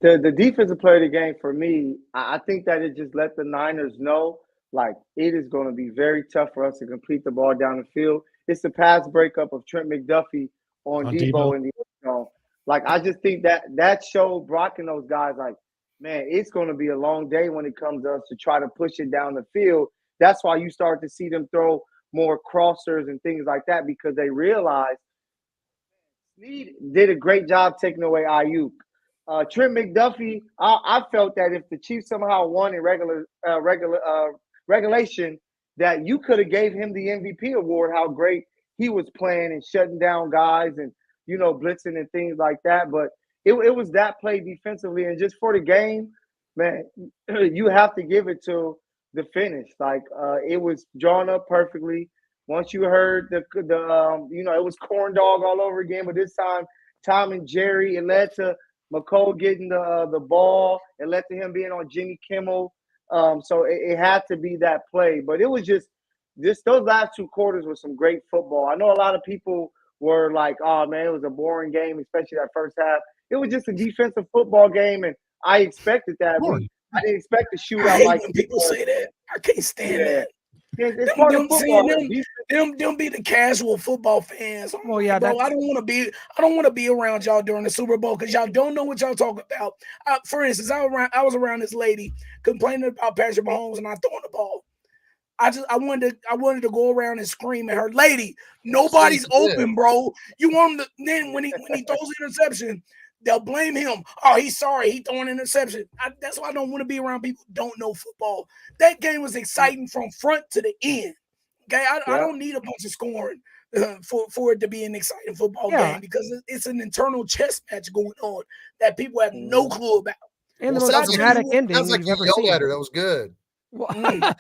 The defensive play of the game for me, I think that it just let the Niners know, like, it is going to be very tough for us to complete the ball down the field. It's the pass breakup of Trent McDuffie on Debo in the end zone. Like, I just think that showed Brock and those guys, like, man, it's going to be a long day when it comes to us to try to push it down the field. That's why you start to see them throw more crossers and things like that, because they realize Snead did a great job taking away Ayuk. Trent McDuffie, I felt that if the Chiefs somehow won in regulation, that you could have gave him the MVP award, how great he was playing and shutting down guys and, blitzing and things like that. But it was that play defensively. And just for the game, man, you have to give it to the finish. Like, it was drawn up perfectly. Once you heard it was corn dog all over again, but this time, Tom and Jerry, it led to McCole getting the ball. It led to him being on Jimmy Kimmel. So it had to be that play. But it was just those last 2 quarters were some great football. I know a lot of people were like, oh, man, it was a boring game, especially that first half. It was just a defensive football game, and I expected that. I didn't expect the shootout like when people say that. I can't stand that. It's part of football. Them be the casual football fans. Well, yeah, bro, I don't want to be around y'all during the Super Bowl because y'all don't know what y'all talking about. For instance, I was around this lady complaining about Patrick Mahomes and not throwing the ball. I wanted to go around and scream at her, lady, nobody's open, bro. You want him to, then when he throws an interception, they'll blame him. Oh, he's sorry. He throwing an interception. That's why I don't want to be around people who don't know football. That game was exciting from front to the end. Okay, I don't need a bunch of scoring for it to be an exciting football game, because it's an internal chess match going on that people have no clue about. And the most dramatic ending you've ever seen. At her. That was good. Well,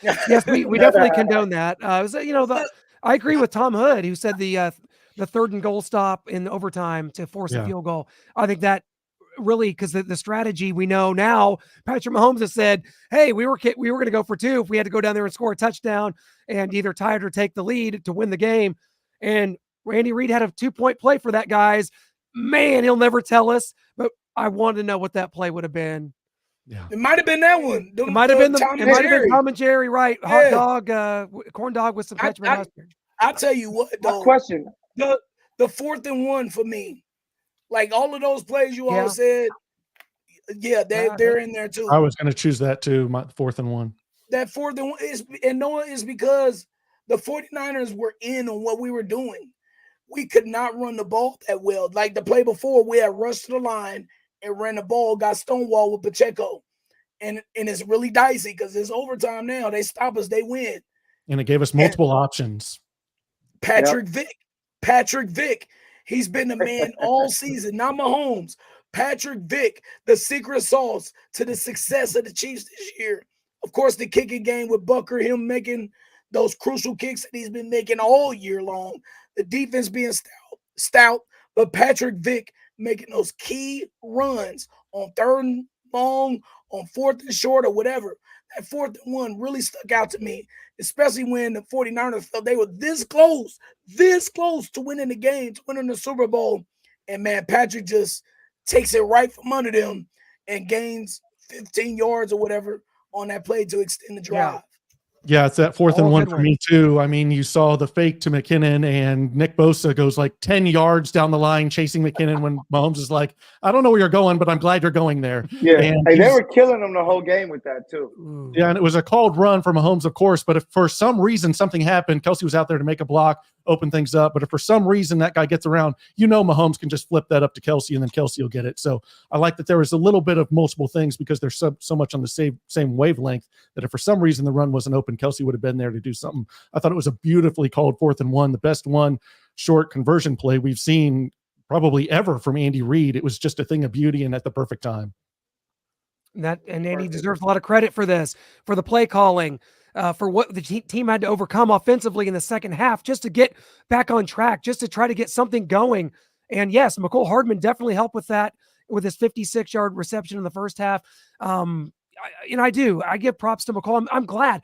yes, we definitely condone that. I agree with Tom Hood, who said the 3rd and goal stop in overtime to force a field goal. I think that really, because the strategy we know now, Patrick Mahomes has said, hey, we were going to go for 2 if we had to go down there and score a touchdown and either tie it or take the lead to win the game. And Randy Reed had a 2-point play for that, guys. Man, he'll never tell us, but I wanted to know what that play would have been. Yeah, it might have been that one. It might have been Tom and Jerry, right? Hot dog, corn dog with some ketchup and mustard. I'll tell you what, though. Question. The 4th and 1 for me, like all of those plays you all said, they're in there too. I was going to choose that too, my 4th and 1. That 4th and 1 is because the 49ers were in on what we were doing. We could not run the ball that well. Like the play before, we had rushed to the line and ran the ball, got stonewalled with Pacheco. And it's really dicey because it's overtime now. They stop us, they win. And it gave us multiple options. Patrick Vick, he's been the man all season, not Mahomes. Patrick Vick, the secret sauce to the success of the Chiefs this year. Of course, the kicking game with Bucker, him making those crucial kicks that he's been making all year long. The defense being stout, but Patrick Vick making those key runs on 3rd and long, on 4th and short, or whatever. That 4th and 1 really stuck out to me, especially when the 49ers felt they were this close to winning the game, to winning the Super Bowl. And, man, Patrick just takes it right from under them and gains 15 yards or whatever on that play to extend the drive. Yeah, it's that 4th and 1 for me too. I mean, you saw the fake to McKinnon, and Nick Bosa goes like 10 yards down the line chasing McKinnon when Mahomes is like, I don't know where you're going, but I'm glad you're going there. Yeah, and they were killing him the whole game with that too. Yeah, and it was a called run for Mahomes, of course, but if for some reason something happened, Kelsey was out there to make a block, open things up, but if for some reason that guy gets around, Mahomes can just flip that up to Kelsey, and then Kelsey will get it. So I like that there was a little bit of multiple things because they're so much on the same wavelength that if for some reason the run wasn't open, Kelsey would have been there to do something. I thought it was a beautifully called 4th and 1, the best one short conversion play we've seen probably ever from Andy Reid. It was just a thing of beauty and at the perfect time. And he deserves a lot of credit for this, for the play calling, for what the team had to overcome offensively in the second half just to get back on track, just to try to get something going. And yes, McCole Hardman definitely helped with that, with his 56-yard reception in the first half. I give props to McCole. I'm glad.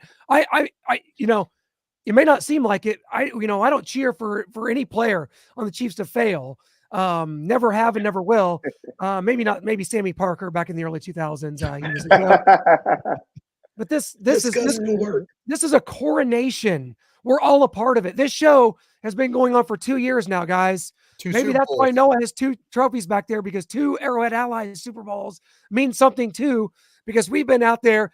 It may not seem like it. I don't cheer for any player on the Chiefs to fail. Never have and never will. Maybe Sammy Parker back in the early 2000s. He was a joke. But this is a coronation. We're all a part of it. This show has been going on for 2 years now, guys. Maybe that's why Noah has 2 trophies back there, because 2 Arrowhead Allies Super Bowls mean something too, because we've been out there,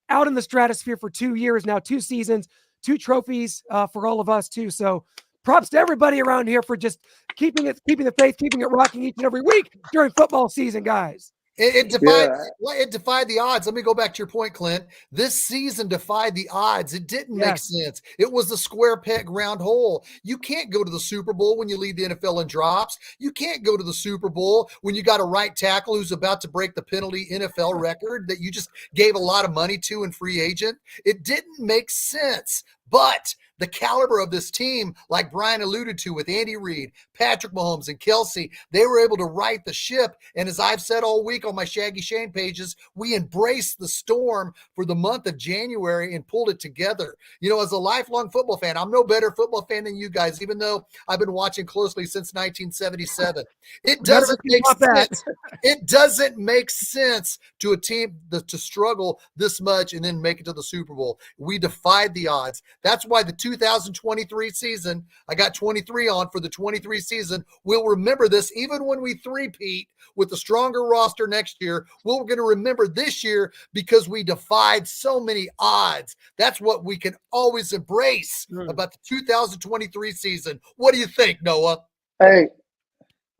out in the stratosphere for 2 years now, 2 seasons, 2 trophies for all of us too. So props to everybody around here for just keeping the faith, keeping it rocking each and every week during football season, guys. It defied the odds. Let me go back to your point, Clint. This season defied the odds. It didn't make sense. It was the square peg round hole. You can't go to the Super Bowl when you lead the NFL in drops. You can't go to the Super Bowl when you got a right tackle who's about to break the penalty NFL record that you just gave a lot of money to in free agent. It didn't make sense. But the caliber of this team, like Brian alluded to with Andy Reid, Patrick Mahomes, and Kelsey, they were able to right the ship. And as I've said all week on my Shaggy Shane pages, we embraced the storm for the month of January and pulled it together. As a lifelong football fan, I'm no better football fan than you guys, even though I've been watching closely since 1977. It doesn't make sense. It doesn't make sense to a team to struggle this much and then make it to the Super Bowl. We defied the odds. That's why the 2023 season, I got 23 on for the 23 season. We'll remember this even when we three-peat with a stronger roster next year. We're going to remember this year because we defied so many odds. That's what we can always embrace about the 2023 season. What do you think, Noah? Hey.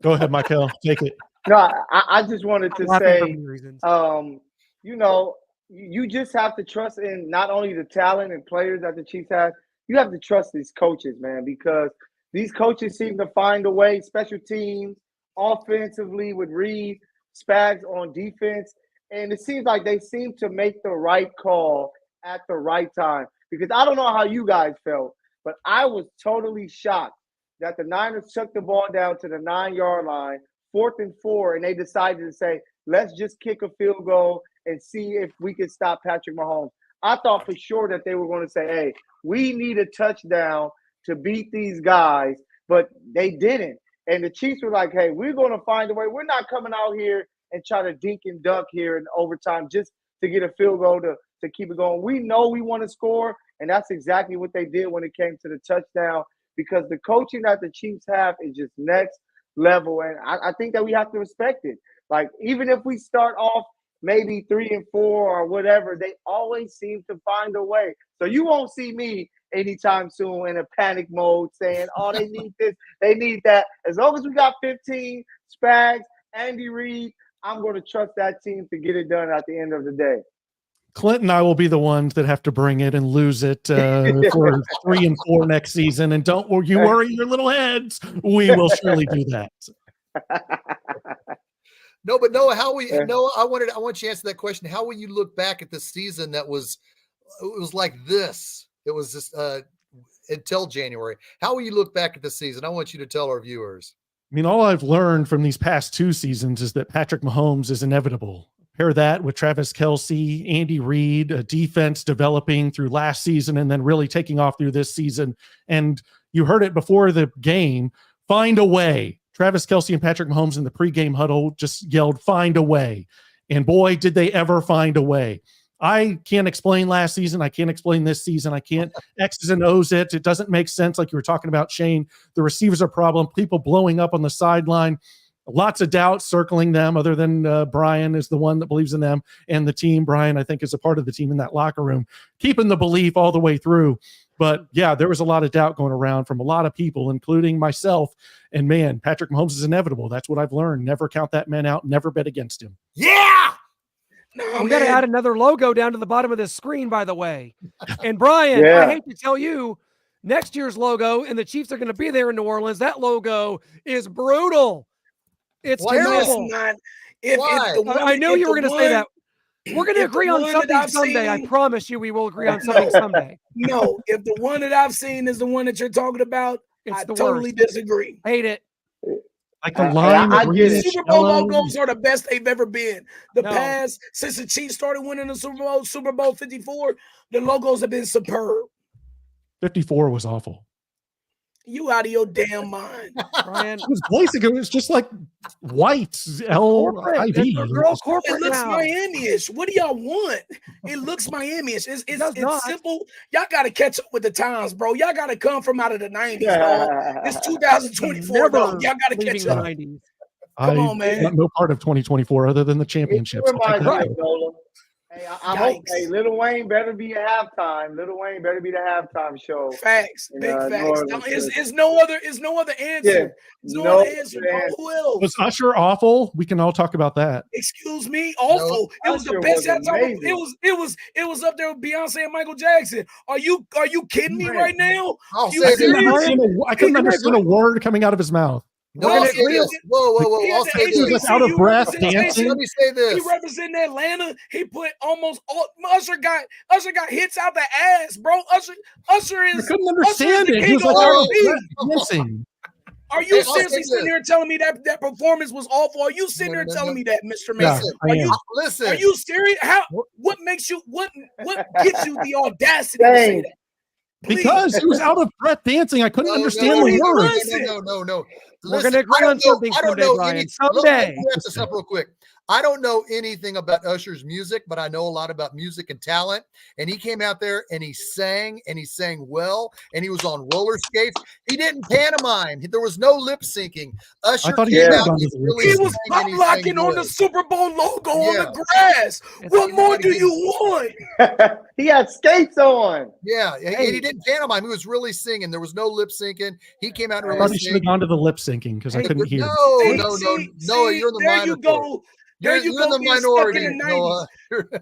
Go ahead, Michael. Take it. No, I just wanted to say, you just have to trust in not only the talent and players that the Chiefs have, you have to trust these coaches, man, because these coaches seem to find a way, special teams, offensively with Reed, Spags on defense, and it seems like they seem to make the right call at the right time. Because I don't know how you guys felt, but I was totally shocked that the Niners took the ball down to the 9-yard line, 4th and 4, and they decided to say, let's just kick a field goal and see if we can stop Patrick Mahomes. I thought for sure that they were going to say, hey, we need a touchdown to beat these guys, but they didn't. And the Chiefs were like, hey, we're going to find a way. We're not coming out here and try to dink and dunk here in overtime just to get a field goal to keep it going. We know we want to score, and that's exactly what they did when it came to the touchdown, because the coaching that the Chiefs have is just next level, and I think that we have to respect it. Like, even if we start off maybe 3 and 4 or whatever, they always seem to find a way. So you won't see me anytime soon in a panic mode saying, oh, they need this, they need that. As long as we got 15, Spags, Andy Reid, I'm going to trust that team to get it done at the end of the day. Clint and I will be the ones that have to bring it and lose it for 3 and 4 next season. And don't you worry your little heads. We will surely do that. No, but Noah, I want you to answer that question. How will you look back at the season it was like this? It was just until January. How will you look back at the season? I want you to tell our viewers. I mean, all I've learned from these past 2 seasons is that Patrick Mahomes is inevitable. Pair that with Travis Kelsey, Andy Reid, a defense developing through last season and then really taking off through this season. And you heard it before the game, find a way. Travis Kelsey and Patrick Mahomes in the pregame huddle just yelled, find a way. And boy, did they ever find a way. I can't explain last season. I can't explain this season. I can't X's and O's it. It doesn't make sense like you were talking about, Shane. The receivers are a problem. People blowing up on the sideline. Lots of doubt circling them other than Brian is the one that believes in them. And the team, Brian, I think, is a part of the team in that locker room, keeping the belief all the way through. But, yeah, there was a lot of doubt going around from a lot of people, including myself. And, man, Patrick Mahomes is inevitable. That's what I've learned. Never count that man out. Never bet against him. Yeah! I'm going to add another logo down to the bottom of this screen, by the way. And, Brian, I hate to tell you, next year's logo, and the Chiefs are going to be there in New Orleans, that logo is brutal. It's terrible. It's not. I knew you were going to say that. We're going to agree on something someday. I promise you we will agree on something someday. No, if the one that I've seen is the one that you're talking about, I totally disagree. Hate it. Like the line. The Super Bowl logos are the best they've ever been. Past, since the Chiefs started winning the Super Bowl 54, the logos have been superb. 54 was awful. You out of your damn mind. Brian. It was basic. It was just like white L-I-V. Girl corporate. It looks Miami-ish. What do y'all want? It looks Miami-ish. It's simple. Y'all got to catch up with the times, bro. Y'all got to come from out of the 90s, dog. It's 2024, dog. Y'all got to catch up. Come on, man. No part of 2024 other than the championships. Hey, I hope. Hey, Lil Wayne better be at halftime. Lil Wayne better be the halftime show. Facts, big facts. It's no other answer. Yeah, no other answer. Who else? Was Usher awful? We can all talk about that. Excuse me, awful. It was the best halftime. It was up there with Beyonce and Michael Jackson. Are you kidding me right now? I couldn't understand a word coming out of his mouth. No, I'll say this. Whoa. I'll say this. He out of breath dancing. Let me say this. He represented Atlanta. He put almost all Usher got hits out the ass, bro. Usher is. I couldn't understand it. He was like out of breath dancing. Are you seriously sitting here telling me that performance was awful? Are you sitting here telling me that, Mr. Mason? Listen. Are you serious? What makes you what gives you the audacity to say that? Please. Because he was out of breath dancing. I couldn't understand the words. No. We're going to agree on something someday, Brian. Someday. Let me wrap this up real quick. I don't know anything about Usher's music, but I know a lot about music and talent. And he came out there and he sang well, and he was on roller skates. He didn't pantomime. There was no lip syncing. Usher came out. He was pop locking on the Super Bowl logo on the grass. What more do you want? He had skates on. Yeah, and he didn't pantomime. He was really singing. There was no lip syncing. He came out and probably should have gone to the lip syncing because I couldn't hear. No. You're in the minority. There you go, being stuck in the 90s.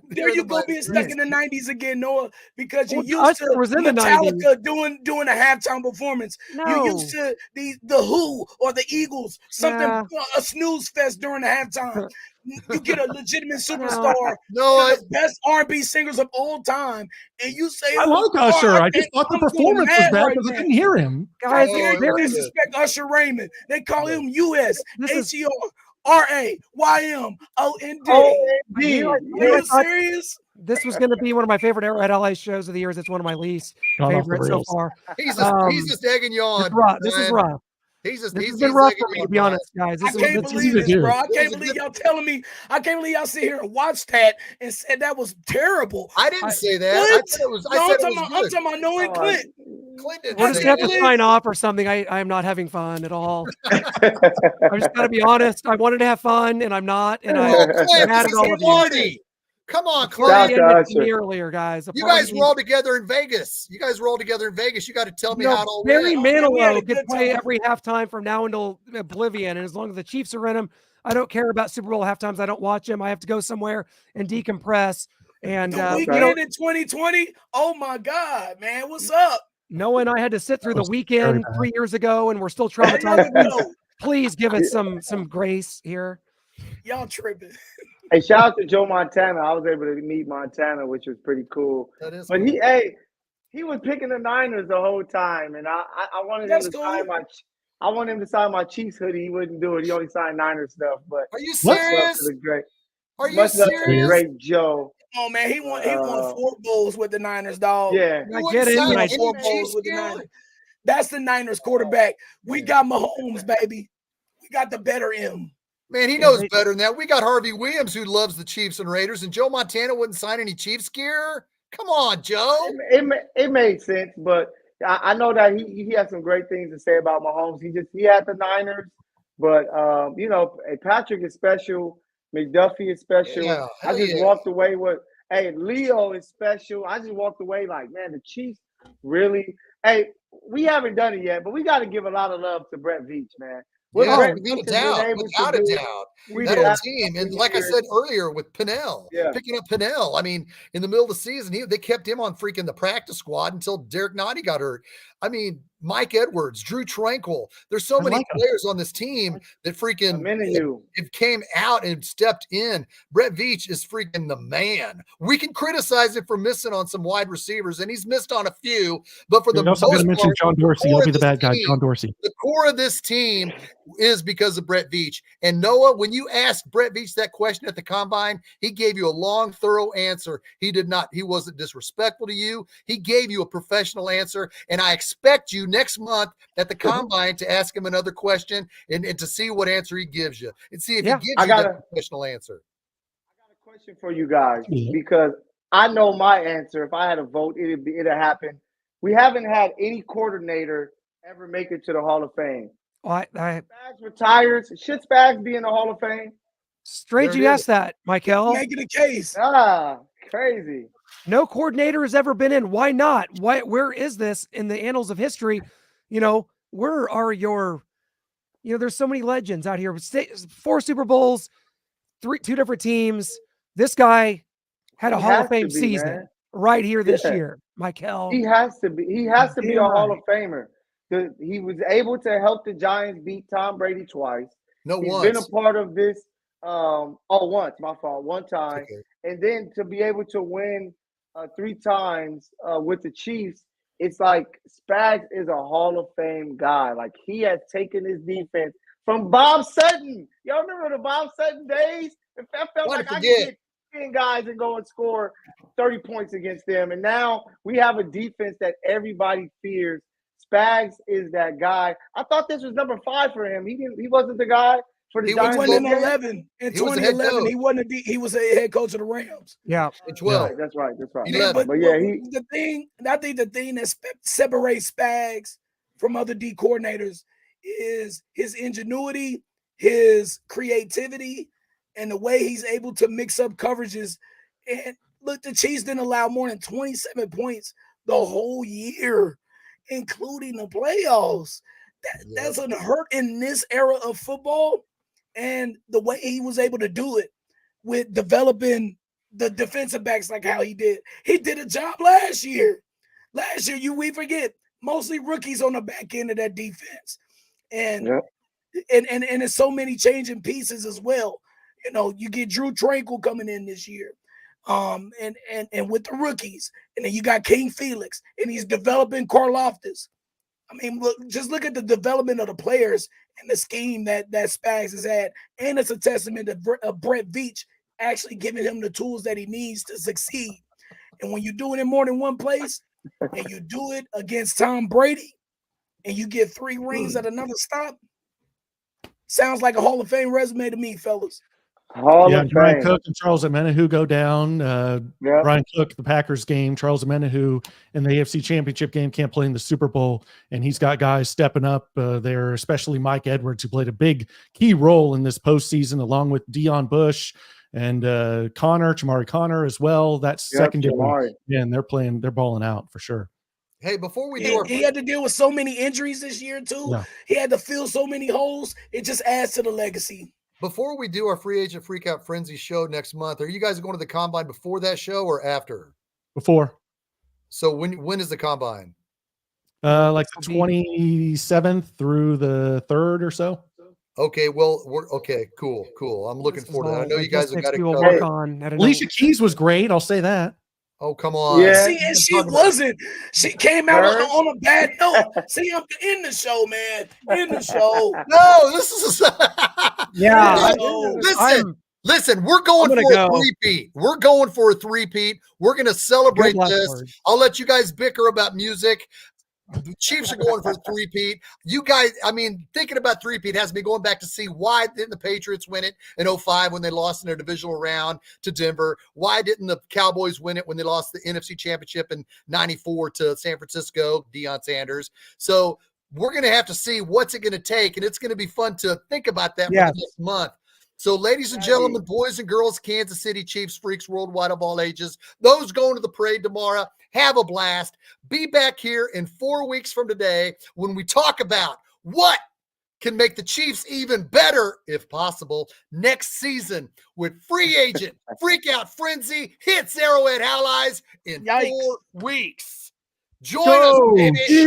There you go, being stuck in the 90s again, Noah, because you used to Metallica doing a halftime performance. You used to the Who or the Eagles, a snooze fest during the halftime. You get a legitimate superstar, the best R&B singers of all time, and you say, I like Usher. I just thought the performance was bad because I couldn't hear him. Guys, you disrespect Usher Raymond. They call him US, HER. RAYMOND. Are you serious? This was going to be one of my favorite Arrowhead Allies shows of the years. It's one of my least favorite so far. He's just egging you on. This is rough. He's been rough for me, to be honest, guys. I can't believe this, bro. I can't believe y'all telling me. I can't believe y'all sit here and watch that and said that was terrible. I didn't say that. I said it was. I'm talking about Noah and Clint. We're just gonna have to sign off or something. I am not having fun at all. I just gotta be honest. I wanted to have fun and I'm not. And I'm mad at all of you. Come on, Clint. Me earlier, guys. You guys were all together in Vegas. You got to tell me how it all went. Barry Manilow could play every halftime from now until oblivion. And as long as the Chiefs are in them, I don't care about Super Bowl halftimes. I don't watch them. I have to go somewhere and decompress. And the weekend in 2020. Oh my God, man, what's up? Noah and I had to sit through the weekend 3 years ago, and we're still traumatized. Please give us some grace here. Y'all tripping. Hey, shout out to Joe Montana. I was able to meet Montana, which was pretty cool. That is but cool. he was picking the Niners the whole time, and I wanted him to sign my Chiefs hoodie. He wouldn't do it. He only signed Niners stuff. But are you serious? Are you serious? Great Joe. Oh man, he won 4 bowls with the Niners, dog. Yeah, I get it. He won 4 bowls with the Niners. That's the Niners quarterback. We got Mahomes, baby. We got the better M. Man, he knows better than that. We got Harvey Williams, who loves the Chiefs and Raiders, and Joe Montana wouldn't sign any Chiefs gear. Come on, Joe. It made sense, but I know that he has some great things to say about Mahomes. He had the Niners, but Patrick is special. McDuffie is special. Yeah, I just walked away with, Leo is special. I just walked away like, man, the Chiefs really. Hey, we haven't done it yet, but we got to give a lot of love to Brett Veach, man. Without a doubt. That whole team. And like I said earlier with Pinnell, picking up Pinnell. I mean, in the middle of the season, they kept him on freaking the practice squad until Derek Nottie got hurt. I mean, Mike Edwards, Drew Tranquil. There's so many players on this team that freaking have came out and stepped in. Brett Veach is freaking the man. We can criticize him for missing on some wide receivers, and he's missed on a few. But for the most part, mention John Dorsey. I'll be the bad guy, John Dorsey. The core of this team is because of Brett Veach. And Noah, when you asked Brett Veach that question at the combine, he gave you a long, thorough answer. He wasn't disrespectful to you. He gave you a professional answer. And I expect you next month at the combine to ask him another question and to see what answer he gives you and see if he gives you that professional answer. I got a question for you guys because I know my answer. If I had a vote, it'd happen. We haven't had any coordinator ever make it to the Hall of Fame. Spags retires. Should Spags be in the Hall of Fame? Strange you asked that, Michael. Making a case. Crazy. No coordinator has ever been in. Why not? Where is this in the annals of history? Where are your, there's so many legends out here. 4 Super Bowls, 2 different teams. This guy had a Hall of Fame season right here this year, Michael. He has to be. He has to be a Hall of Famer. He was able to help the Giants beat Tom Brady twice. He's been a part of this. Once. My fault. One time. Okay. And then to be able to win 3 times with the Chiefs, it's like Spags is a Hall of Fame guy. Like, he has taken his defense from Bob Sutton. Y'all remember the Bob Sutton days? I felt like I could get 10 guys and go and score 30 points against them. And now we have a defense that everybody fears. Spags is that guy. I thought this was number 5 for him. He wasn't the guy for the Giants. He went in 11. In 2011, he was a head coach of the Rams. Yeah. In 12. That's right. 11. But yeah, I think the thing that separates Spags from other D coordinators is his ingenuity, his creativity, and the way he's able to mix up coverages. And look, the Chiefs didn't allow more than 27 points the whole year, including the playoffs. That's unheard in this era of football. And the way he was able to do it with developing the defensive backs like how he did. He did a job last year. We forget, mostly rookies on the back end of that defense. And it's so many changing pieces as well. You get Drew Tranquil coming in this year. And with the rookies. And then you got King Felix, and he's developing Karlaftis. I mean, just look at the development of the players and the scheme that Spags has had. And it's a testament to Brett Veach actually giving him the tools that he needs to succeed. And when you do it in more than one place, and you do it against Tom Brady, and you get 3 rings at another stop, sounds like a Hall of Fame resume to me, fellas. Brian Cook and Charles Omenihu go down. Brian Cook, the Packers game, Charles Omenihu in the AFC Championship game can't play in the Super Bowl, and he's got guys stepping up there, especially Mike Edwards, who played a big key role in this postseason, along with Deion Bush and Chamari Connor as well. That's secondary. Yeah, and they're balling out for sure. Hey, before we do he had to deal with so many injuries this year too. Yeah. He had to fill so many holes. It just adds to the legacy. Before we do our free agent freakout frenzy show next month, are you guys going to the combine before that show or after? Before. So when is the combine? Like the 27th through the 3rd or so. Okay, well, cool. I'm looking forward to that. I know you guys have got to work on. Alicia Keys was great. I'll say that. Oh, come on. Yeah. See, and she wasn't. She came out on a bad note. See, I'm in the show, man. In the show. No, this is yeah. Listen, we're going for a three-peat. We're going for a three-peat. We're going to celebrate this. I'll let you guys bicker about music. The Chiefs are going for a three-peat. You guys, I mean, thinking about three-peat has me going back to see why didn't the Patriots win it in 2005 when they lost in their divisional round to Denver? Why didn't the Cowboys win it when they lost the NFC Championship in 94 to San Francisco, Deion Sanders? So we're going to have to see what's it going to take, and it's going to be fun to think about that for the next month. So, ladies and gentlemen, boys and girls, Kansas City Chiefs freaks worldwide of all ages, those going to the parade tomorrow, have a blast. Be back here in 4 weeks from today when we talk about what can make the Chiefs even better, if possible, next season with free agent freak out frenzy hits Arrowhead Allies in 4 weeks. Join us, baby.